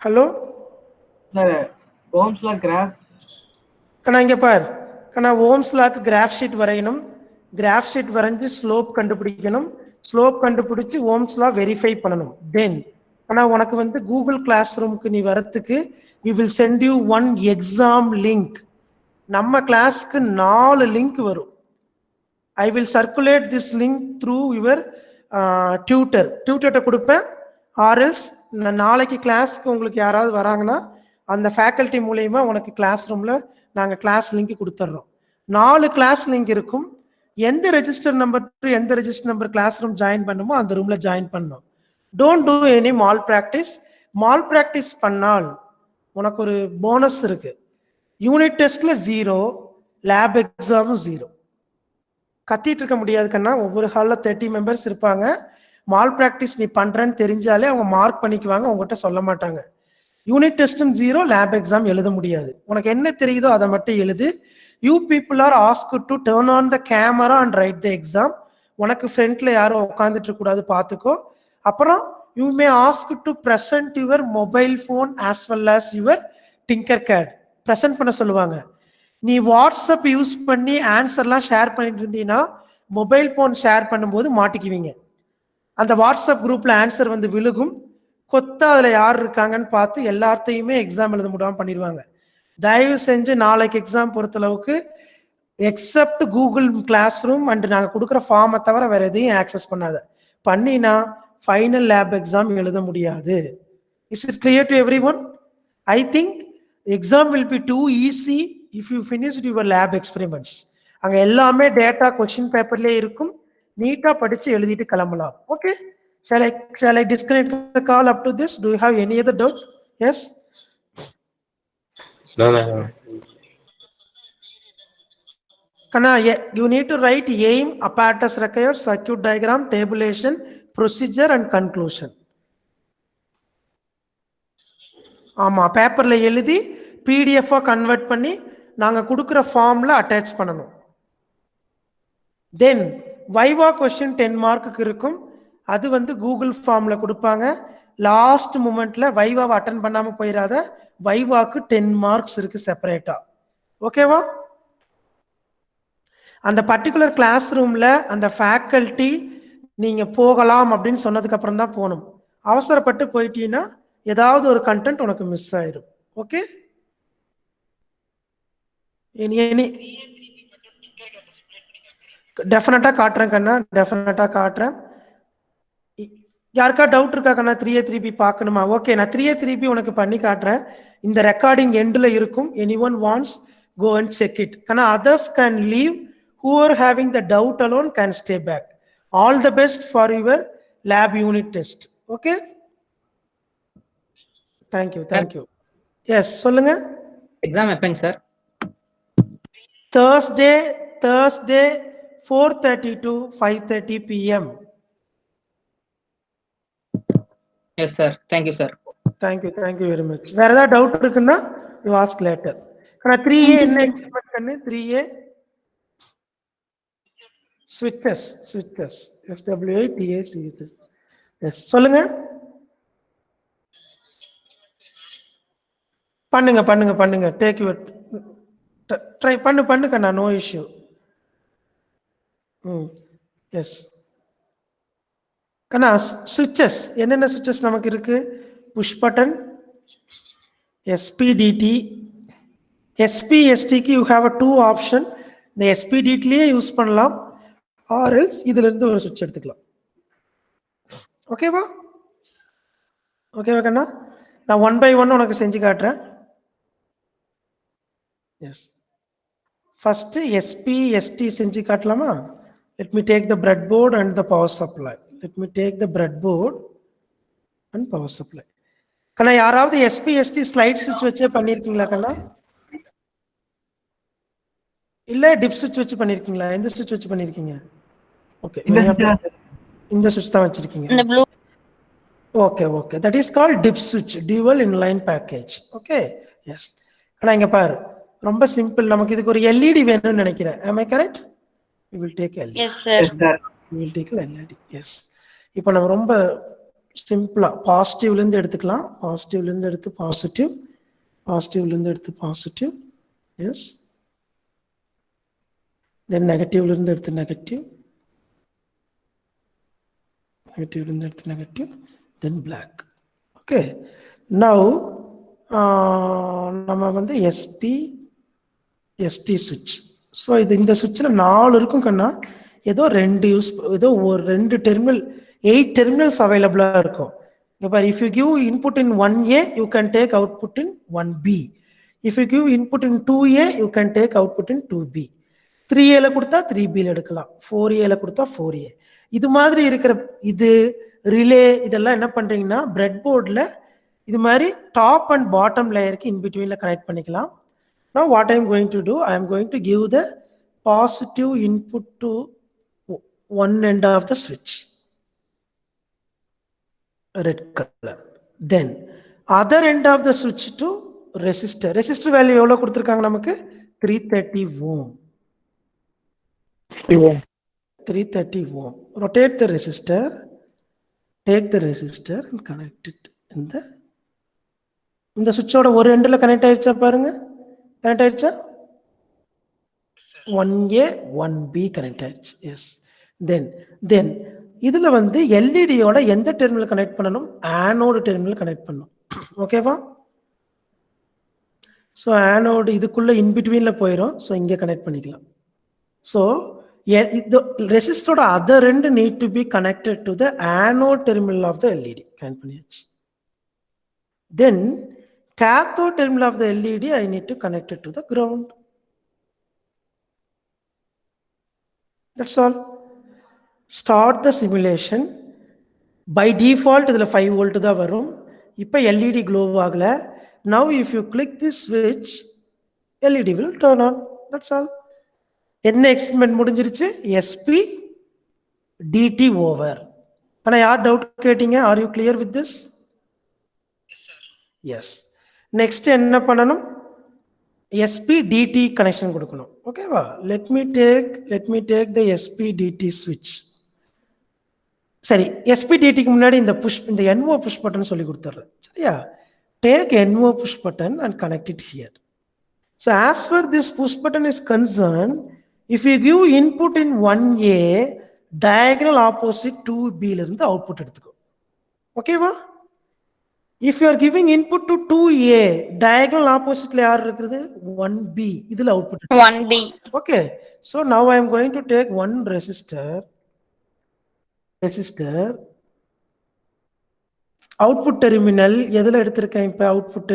Hello Sir, Ohm's law graph. கண்ணா இங்க பார் கண்ணா, ஓம்ஸ் லாக்கு கிராஃப் ஷீட் வரையணும். கிராஃப் ஷீட் வரைஞ்சு ஸ்லோப் கண்டுபிடிக்கணும். ஸ்லோப் கண்டுபிடிச்சு ஓம்ஸ் லா வெரிஃபை பண்ணணும். தென் ஆனா உனக்கு வந்து கூகுள் கிளாஸ் ரூமுக்கு நீ வரத்துக்கு we will send you one exam link. நம்ம கிளாஸ்க்கு 4 லிங்க் வரும். I will circulate this link through your tutor. டியூட்டர்கிட்ட கொடுப்பேன். ஆர்எல்ஸ் நாளைக்கு கிளாஸ்க்கு உங்களுக்கு யாராவது வராங்கன்னா அந்த ஃபேக்கல்ட்டி மூலயமா உனக்கு கிளாஸ் ரூம்ல நாங்கள் கிளாஸ் லிங்க் கொடுத்துட்றோம். 4 கிளாஸ் லிங்க் இருக்கும். எந்த ரெஜிஸ்டர் நம்பர் டு எந்த register number classroom join பண்ணுமோ அந்த ரூம்ல ஜாயின் பண்ணணும். Don't do any malpractice. Malpractice பண்ணால் உனக்கு ஒரு போனஸ் இருக்கு. யூனிட் டெஸ்ட்ல 0, லேப் எக்ஸாமும் 0. கத்திட்டு இருக்க முடியாது கண்ணா. ஒவ்வொரு ஹாலில் 30 மெம்பர்ஸ் இருப்பாங்க. மால் ப்ராக்டிஸ் நீ பண்றேன்னு தெரிஞ்சாலே அவங்க மார்க் பண்ணிக்குவாங்க, உங்ககிட்ட சொல்ல மாட்டாங்க. யூனிட் டெஸ்டும் 0, லேப் எக்ஸாம் எழுத முடியாது. உனக்கு என்ன தெரியுதோ அதை மட்டும் எழுது. You people are asked to turn on the camera and write the exam. உனக்கு ஃப்ரண்ட்ல யாரும் உட்காந்துட்டு இருக்க கூடாது, பார்த்துக்கோ. அப்புறம் you may ask to present your mobile phone as well as your Tinkercad. Present பண்ண சொல்லுவாங்க. நீ வாட்ஸ்அப் யூஸ் பண்ணி ஆன்சர்லாம் ஷேர் பண்ணிட்டு இருந்தீங்கன்னா மொபைல் ஃபோன் ஷேர் பண்ணும்போது மாட்டிக்குவீங்க. அந்த வாட்ஸ்அப் குரூப்ல ஆன்சர் வந்து விழுகும். கொத்தா அதுல யார் இருக்காங்கன்னு பார்த்து எல்லாத்தையுமே எக்ஸாம் எழுத முடியாம பண்ணிடுவாங்க. தயவு செஞ்சு நாளைக்கு எக்ஸாம் பொறுத்தளவுக்கு except Google classroom and நாங்கள் கொடுக்குற ஃபார்மை தவிர வேற எதையும் ஆக்சஸ் பண்ணாத. பண்ணினா ஃபைனல் லேப் எக்ஸாம் எழுத முடியாது. Is it clear to everyone? I think exam will be too easy if you finish your lab experiments. அங்கே எல்லாமே டேட்டா கொஸ்டின் பேப்பர்லேயே இருக்கும். நீட்டா படிச்சு எழுதிட்டு கிளம்பலாம். Okay, shall I disconnect the call up to this? Do you have any other doubt? Yes? No. Kana, you need to write aim, apparatus required, circuit diagram, tabulation, procedure and conclusion. ஆமா, பேப்பர்ல எழுதி PDF convert பண்ணி நாங்க கொடுக்குற ஃபார்ம்ல attach பண்ணணும். தென் வைவா question 10 மார்க்குக்கு இருக்கும். அது வந்து கூகுள் ஃபார்ம்ல கொடுப்பாங்க. லாஸ்ட் மூமெண்ட்ல வைவாவை அட்டன் பண்ணாம போயிடாத. வைவாக்கு 10 மார்க்ஸ் இருக்கு செப்பரேட்டா. ஓகேவா? அந்த பர்டிகுலர் கிளாஸ் ரூம்ல அந்த ஃபேக்கல்ட்டி நீங்க போகலாம் அப்படின்னு சொன்னதுக்கு அப்புறம் தான் போகணும். அவசரப்பட்டு போயிட்டீங்கன்னா ஏதாவது ஒரு கண்டென்ட் உனக்கு மிஸ் ஆயிடும். ஓகே, டெஃபினட்டா காட்டுறேன் கண்ணா, டெஃபினட்டா காட்டுறேன். யாருக்கா டவுட் இருக்கா கண்ணா? 3A3B பார்க்கணுமா? ஓகே, நான் 3A3B உனக்கு பண்ணி காட்டுறேன். இந்த ரெக்கார்டிங் எண்டில் இருக்கும். anyone wants go and check it. கண்ணா, others can leave. Who are having the doubt alone can stay back. All the best for your lab unit test. Okay, thank you. Yes சொல்லுங்க. Exam எப்பங்க sir? Thursday 4:30 to 5:30 p.m. Yes sir. Thank you sir. Thank you very much. வேற ஏதாவது doubt இருக்குன்னா you ask later. ஆனா 3A என்ன expect பண்ணு? 3A switches SWI TA switches. Yes சொல்லுங்க. பண்ணுங்க டேக் யூ ட்ரை பண்ணு கண்ணா, நோ இஷ்யூ. எஸ் கண்ணா, சுவிட்சஸ் என்னென்ன சுவிட்சஸ் நமக்கு இருக்கு? Push button, SPDT. எஸ்பிஎஸ்டிக்கு யூ ஹேவ் அ 2 ஆப்ஷன். இந்த எஸ்பிடிடிலேயே யூஸ் பண்ணலாம், ஆர் எல்ஸ் இதுல இருந்து ஒரு சுவிட்ச் எடுத்துக்கலாம். ஓகேவா கண்ணா? நான் 1 by 1 உனக்கு செஞ்சு காட்டுறேன். எஸ் ஃபர்ஸ்ட் எஸ்பிஎஸ்டி செஞ்சு காட்டலாமா? Let me take the breadboard and the power supply. கண்ணா, யாராவது எஸ்பிஎஸ்டி ஸ்லைட் சுவிட்ச் வச்சே பண்ணிருக்கீங்களா கண்ணா? இல்ல டிப் சுவிட்ச் வச்சு பண்ணிருக்கீங்களா? எந்த சுவிட்ச் வச்சு பண்ணிருக்கீங்க? ஓகே, இந்த சுவிட்ச் தான் வச்சிருக்கீங்க. Okay that is called dip switch, dual inline package. Okay yes கண்ணா, இங்க பாரு, ரொம்ப சிம்பிள். நமக்கு இதுக்கு ஒரு எல்இடி வேணும்னு நினைக்கிறேன். am I correct? We will take LED. Yes, sir. We will take LED. Yes. இப்போ நம்ம ரொம்ப சிம்பிளா பாசிட்டிவ்ல இருந்து எடுத்துக்கலாம். பாசிட்டிவ்ல இருந்து எடுத்து பாசிட்டிவ், பாசிட்டிவ்ல இருந்து எடுத்து பாசிட்டிவ். எஸ். தென் நெகட்டிவ்ல இருந்து எடுத்து நெகட்டிவ், நெகட்டிவ்ல இருந்து எடுத்து negative, then black. Okay. Now நம்ம வந்து எஸ்டி சுவிட்ச். ஸோ இந்த சுவிட்சில் 4 இருக்கும் கண்ணா. ஏதோ 2 டெர்மினல், 8 டெர்மினல்ஸ் அவைலபிளாக இருக்கும். இங்கே பாரு, if you give input in 1A you can take output in 1B. If you give input in 2A you can take output in 2B. 3Aல கொடுத்தா 3Bல எடுக்கலாம், 4Aல கொடுத்தா 4A. இது மாதிரி இருக்கிற இது ரிலே இதெல்லாம் என்ன பண்றீங்கன்னா, பிரெட் போர்டில் இது மாதிரி டாப் அண்ட் பாட்டம் லேயருக்கு இன் பிட்வீன்ல கனெக்ட் பண்ணிக்கலாம். Now what I am going to do, I am going to give the positive input to one end of the switch, red color. Then other end of the switch to resistor. Resistor value எவ்வளவு கொடுத்திருக்காங்க நமக்கு? 330 ohm. 330 ohm. Rotate the resistor, take the resistor and connect it in இந்த சுவிட்சோட ஒரு எண்ட்ல connect ஆயிடுச்சா பாருங்க. Connect ஆயிடுச்சா? 1A 1B connect ஆயிடுச்சு. எஸ். தென் இதுல வந்து எல்இடியோட எந்த டெர்மினல் கனெக்ட் பண்ணணும்? ஆனோடு டெர்மினல் கனெக்ட் பண்ணணும். ஓகேவா? ஸோ ஆனோடு இதுக்குள்ள இன்பிட்வீன்ல போயிடும். ஸோ இங்கே கனெக்ட் பண்ணிக்கலாம். ஸோ ரெசிஸ்டரோட other end need to be connected to the anode terminal of the LED. Connect பண்ணியாச்சு. Then cathode terminal of the LED I need to connect it to the ground. That's all. Start the simulation. By default இதுல 5 volt தான் வரும். இப்போ LED glow ஆகல. Now if you click this switch, LED will turn on. That's all. என்ன experiment முடிஞ்சிருச்சு? SP DT over. ஆனா யார் doubt கேட்டீங்க? Are you clear with this? Yes sir. Yes. Next என்ன பண்ணணும்? SPDT கனெக்ஷன் கொடுக்கணும். ஓகேவா? let me take the SPDT switch. சரி, SPDTக்கு முன்னாடி இந்த NO புஷ் பட்டன் சொல்லி கொடுத்துறேன். சரியா? take NO push button and connect it here. So as far this push button is concerned, if you give input in 1A, diagonal opposite 2B ல இருந்து output எடுத்துக்கோ. ஓகேவா? If you are giving input to 2A, diagonal opposite la yaar irukkudu? 1B. Idhula output 1B. Okay. So now I am going to take one resistor. Output terminal edhula eduthirken? Ipo output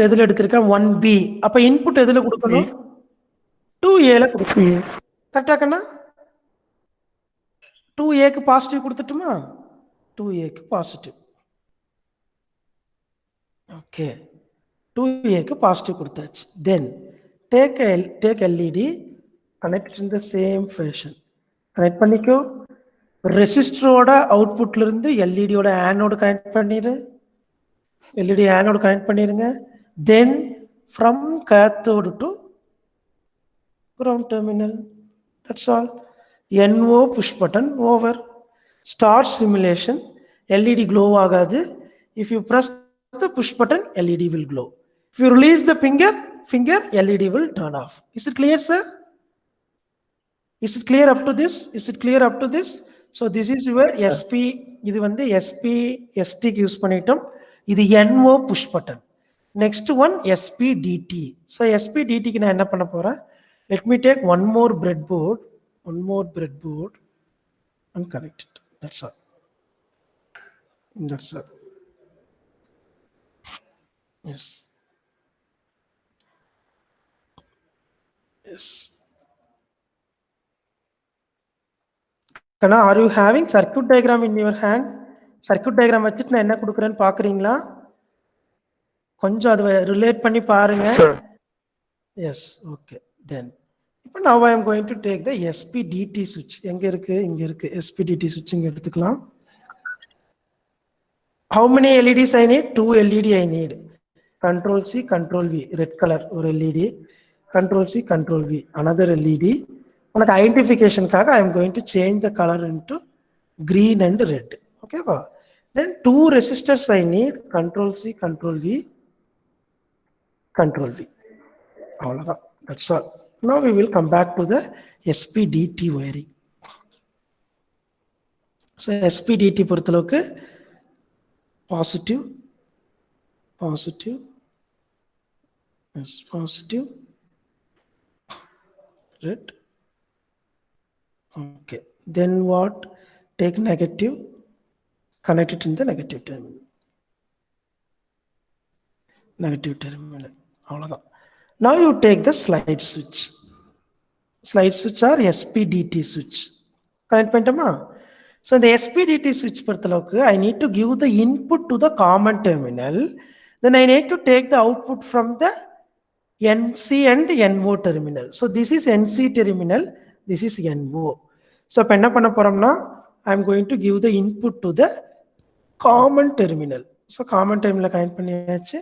edhula eduthirken? 1B. Appo input edhula kudukanum? 2A la kudukanum. Correct ah kanna? 2A ku positive kuduthituma? 2A ku positive. Okay. 2A க்கு positive கொடுத்தாச்சு. Then take LED, connect it in the same fashion. Connect பண்ணிக்கோ. ரெசிஸ்டரோட அவுட்புட்ல இருந்து எல்இடியோட anode connect பண்ணிடு. LED anode connect பண்ணிருங்க. Then from cathode to ground terminal. That's all. NO push button over. Start simulation. LED glow ஆகாது. If you press the push button, LED will glow. If you release the finger, LED will turn off. Is it clear, sir? Is it clear up to this? Is it clear up to this? So this is your SP. இது வந்து SP ST க்கு use பண்ணிட்டோம். இது NO push button. Next one SPDT. So SPDT க்கு நான் என்ன பண்ண போறேன்? Let me take one more breadboard and connect it. That's all. That's all. Yes. Yes. Kana, are you having circuit diagram in your hand? Circuit diagram வச்சிட்டு நான் என்ன கொடுக்குறேன்னு பார்க்குறீங்களா? கொஞ்சம் அதை ரிலேட் பண்ணி பாருங்க. Sure. Yes, okay. Then இப்போ now I am going to take the SPDT switch. எங்க இருக்கு? இங்க இருக்கு. SPDT switch இங்க எடுத்துக்கலாம். How many LEDs I need? 2 LED I need. Control C, Control V. Red color or LED. Control C, Control V. Another LED. உனக்கு ஐடென்டிஃபிகேஷனுக்காக I am going to change the color into green and red. Okay, wow. Then 2 resistors I need. Control C, Control V. Control V. அவ்வளவுதான். That's all. Now we will come back to the SPDT wiring. So SPDT பொறுத்தளவுக்கு positive, yes, positive, red. Okay. Then what? Take negative, connect it in the negative terminal. Negative terminal. அவ்வளவுதான். Now you take the slide switch. Slide switch or SPDT switch. Connect பண்ணிட்டோமா? So the SPDT switch பொறுத்தளவுக்கு I need to give the input to the common terminal. Then I need to take the output from the NC and NO terminal. So this is NC terminal. This is NO. So இப்போ என்ன பண்ண போறோம்னா I am going to give the input to the common terminal. So common terminal connect பண்ணியாச்சு.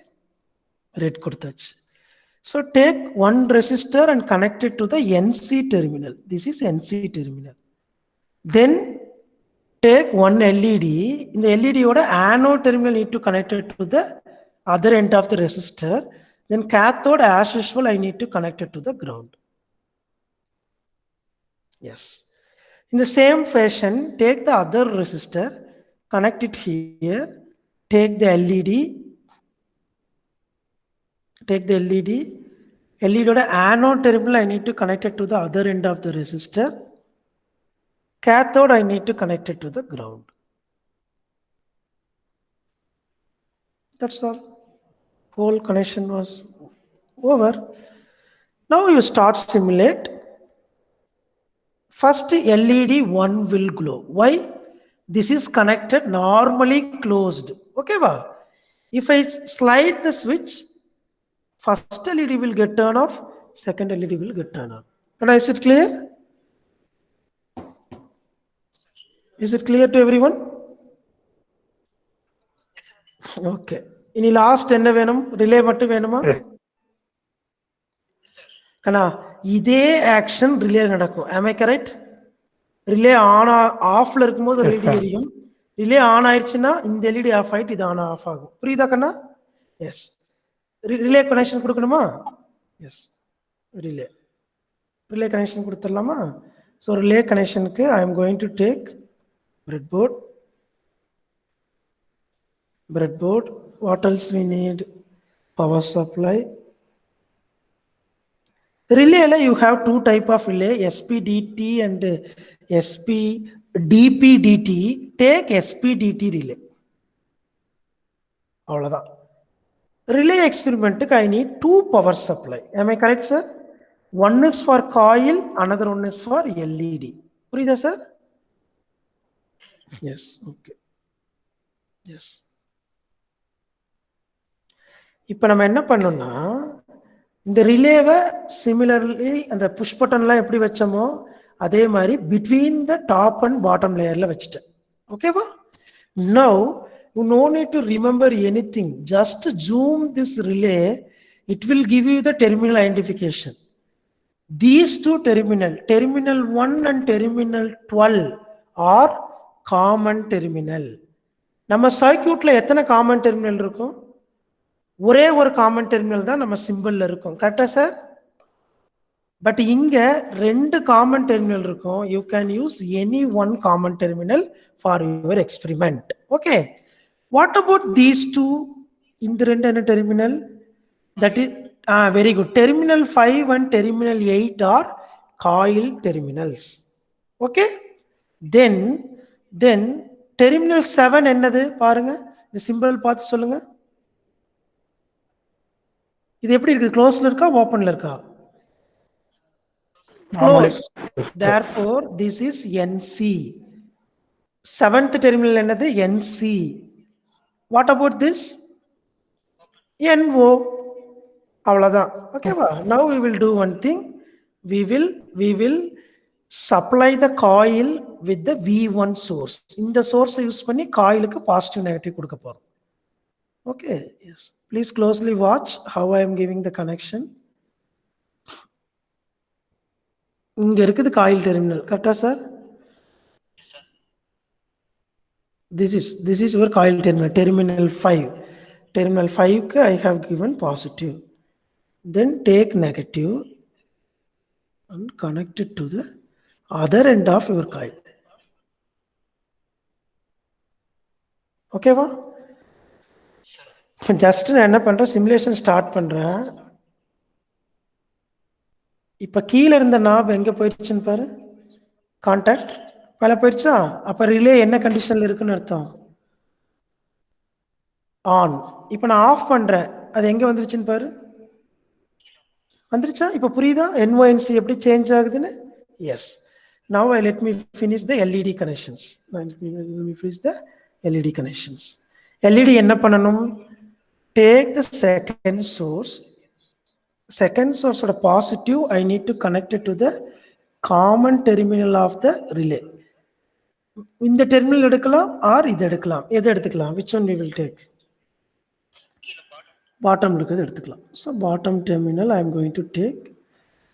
Red கொடுத்தாச்சு. So take one resistor and connect it to the NC terminal. This is NC terminal. Then take one LED. In the LED oda anode terminal need to connect it to the other end of the resistor. Then cathode as usual I need to connect it to the ground. Yes. In the same fashion, take the other resistor, connect it here. Take the LED. Take the LED. LED oda anode terminal I need to connect it to the other end of the resistor. Cathode I need to connect it to the ground. That's all. Whole connection was over. Now you start simulate. First LED 1 will glow. Why? This is connected normally closed. Okay, wow. If I slide the switch, first LED will get turned off, second LED will get turned on. And is it clear? Is it clear to everyone? Okay. இனி last என்ன வேணும்? Relay மட்டும் வேணுமா? கண்ணா இதே action relay நடக்கும். Am I correct? Relay on ஆஃப்ல இருக்கும்போது LED எரியும். ரிலே ஆன் ஆயிடுச்சுன்னா இந்த எல்இடி ஆஃப் ஆயிட்டு இது ஆன் ஆஃப் ஆகும். புரியுதா கண்ணா? எஸ். ரிலே கனெக்ஷன் கொடுக்கணுமா? எஸ். ரிலே கனெக்ஷன் கொடுத்துடலாமா? ஸோ ரிலே கனெக்ஷனுக்கு I am going to take breadboard. What else we need? Power supply. Relay you have two type of relay, SPDT and DPDT. Take SPDT relay. அவ்வளவுதான். Relay experiment I need two power supply. Am I correct, sir? One is for coil, another one is for LED. புரியுதா sir? Yes, okay. Yes. இப்போ நம்ம என்ன பண்ணோம்னா இந்த ரிலேவை similarly அந்த push பட்டன்லாம் எப்படி வச்சோமோ அதே மாதிரி between the top and bottom லேயர்ல வச்சுட்டேன். ஓகேவா? Now you no need to remember anything. Just zoom this relay. It will give you the terminal identification. These two terminal 1 and terminal 12 are common terminal. நம்ம சர்க்யூட்ல எத்தனை common terminal இருக்கும்? ஒரே ஒரு common terminal தான் நம்ம சிம்பிள்ல இருக்கும். கரெக்டா சார்? பட் இங்க ரெண்டு காமன் டெர்மினல் இருக்கும். You can use any one common terminal for your experiment. Okay, what about these two? இந்த ரெண்டு என்ன terminal? That is very good. Terminal 5 and terminal 8 are coil terminals. Okay, then terminal 7 என்னது பாருங்க. இந்த simple பார்த்து சொல்லுங்க. இது எப்படி இருக்கு? க்ளோஸ்ல இருக்கா ஓபன்ல இருக்கா? Close. Therefore this is NC. Seventh terminal என்னது? NC. What about this? NO. அவ்வளவுதான். ஓகேவா? Now we will do one thing. We will supply the coil with the V1 source. இந்த source யூஸ் பண்ணி காயிலுக்கு பாசிட்டிவ் நெகட்டிவ் கொடுக்க போறோம். Okay, yes. Please closely watch how I am giving the connection. இங்க இருக்குது coil terminal. கரெக்டா sir? This is your coil terminal, terminal 5. Terminal 5 க்கு I have given positive. Then take negative and connect it to the other end of your coil. ஓகேவா? Just நான் என்ன பண்றேன், simulation start பண்றேன். இப்ப கீழே இருந்த நாப் எங்க போயிடுச்சுன்னு பாரு. கான்டாக்ட் மேல போயிடுச்சா? அப்ப ரிலே என்ன கண்டிஷன்ல இருக்குன்னு அர்த்தம்? ஆன். இப்ப நான் ஆஃப் பண்றேன், அது எங்க வந்துருச்சுன்னு பாரு. வந்துருச்சா? இப்ப புரியுதா NONC எப்படி சேஞ்ச் ஆகுதுன்னு? S. Now let me finish the LED connections. Let me finish the LED connections. LED என்ன பண்ணணும்? Take the second source of positive. I need to connect it to the common terminal of the relay. இந்த terminal எடுக்கலாம் or இது எடுக்கலாம். எது எடுத்துக்கலாம்? Which one we will take? Bottom இருக்கிறது எடுத்துக்கலாம். So bottom terminal I am going to take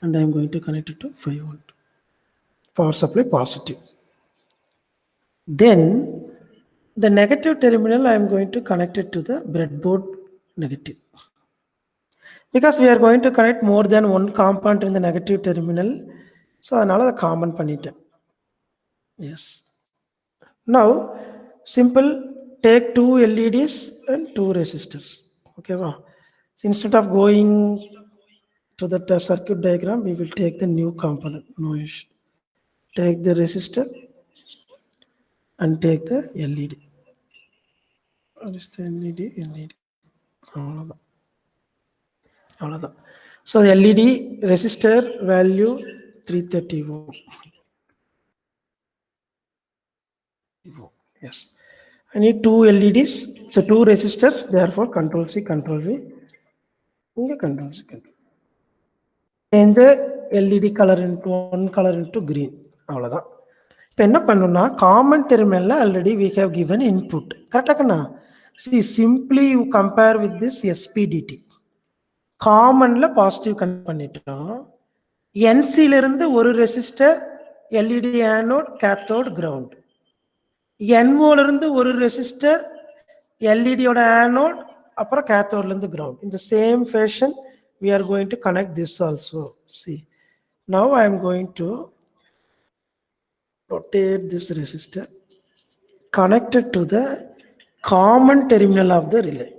and I am going to connect it to 5 volt. Power supply positive. Then the negative terminal I am going to connect it to the breadboard negative. Because we are going to connect more than one component in the negative terminal, so அதனால அதை common பண்ணிட்டேன். Yes. Now simple, take 2 LEDs and 2 resistors. Okay, wow. So instead of going to the circuit diagram, we will take the new component. No issue. Take the resistor and take the LED. What is the LED? அவ்வளவுதான். So the LED resistor value 330 ohm. Yes. I need 2 LEDs. So 2 resistors. Therefore, Control C, Control V. Control C, Control. And the LED color into one color into green. அவ்வளவுதான். இப்போ என்ன பண்ணணும்னா common டெர்மினல்ல already we have given input. கரெக்டாக்கண்ணா? See, simply you compare with this SPDT. காமன்ல positive connect பண்ணிட்டோம். NCல இருந்து ஒரு resistor LED anode cathode ground. NOல இருந்து ஒரு ரெசிஸ்டர் LED ஓட ஆனோட் அப்புறம் கேத்தோட்ல இருந்து ground. In the same fashion we are going to connect this also. See, now I am going to rotate this resistor connected to the common terminal of the relay.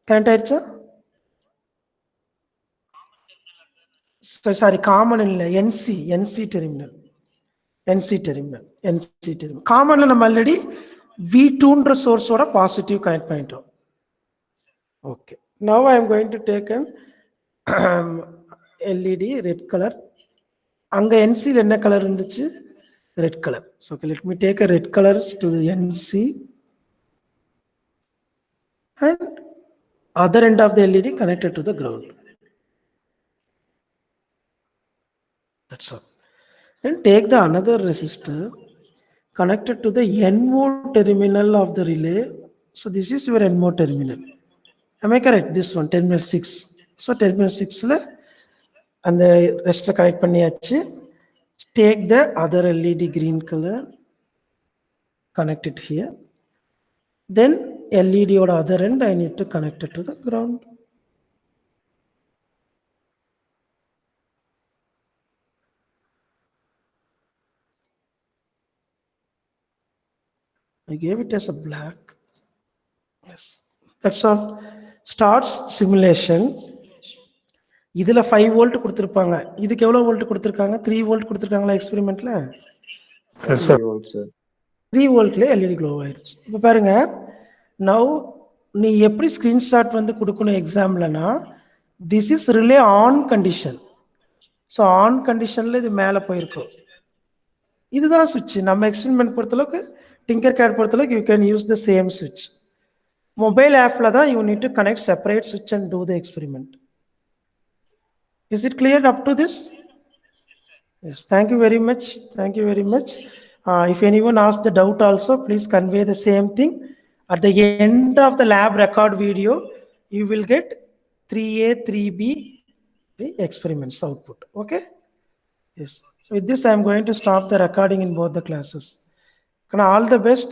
Connect ஆயிடுச்சா? Sorry, common இல்ல, NC terminal. காமன்ல நம்ம already V2ன்ற சோர்ஸோட positive connect பண்ணிட்டோம். Okay. Now I am going to take an LED red color. அங்க NCல என்ன colour இருந்துச்சு? red color. So okay, let me take a red colors to the NC and other end of the LED connected to the ground. That's all. Then take the another resistor connected to the NO terminal of the relay. So this is your NO terminal. Am I correct? This one, terminal 6. So terminal 6 and the resistor connect பண்ணியாச்சு. Take the other LED green color, connect it here. Then LED or other end, I need to connect it to the ground. I gave it as a black. Yes, that's all. Starts simulation. இதுல 5 volt கொடுத்திருப்பாங்க. இதுக்கு எவ்வளவு volt கொடுத்திருக்காங்க? 3 volt கொடுத்திருக்காங்களா எக்ஸ்பெரிமெண்ட்ல? Yes, sir. 3 volts, sir. 3 வோல்ட்ல LED glow ஆயிருச்சு. இப்போ பாருங்க, now நீ எப்படி ஸ்கிரீன்ஷாட் வந்து கொடுக்கணும் எக்ஸாம்லனா, this is relay on condition. So on கண்டிஷன்ல இது மேலே போயிருக்கும். இதுதான் சுவிட்ச். நம்ம எக்ஸ்பெரிமெண்ட் பொறுத்தளவுக்கு, டிங்கர் கேட் பொறுத்தளவுக்கு you can use the same சுவிட்ச். மொபைல் ஆப்ல தான் you need to connect separate சுவிட்ச் and do the experiment. Is it clear up to this? Yes, thank you very much. Thank you very much. If anyone asks the doubt also, please convey the same thing. At the end of the lab record video, you will get 3A, 3B the experiments output. Okay? Yes. With this, I am going to stop the recording in both the classes. All the best.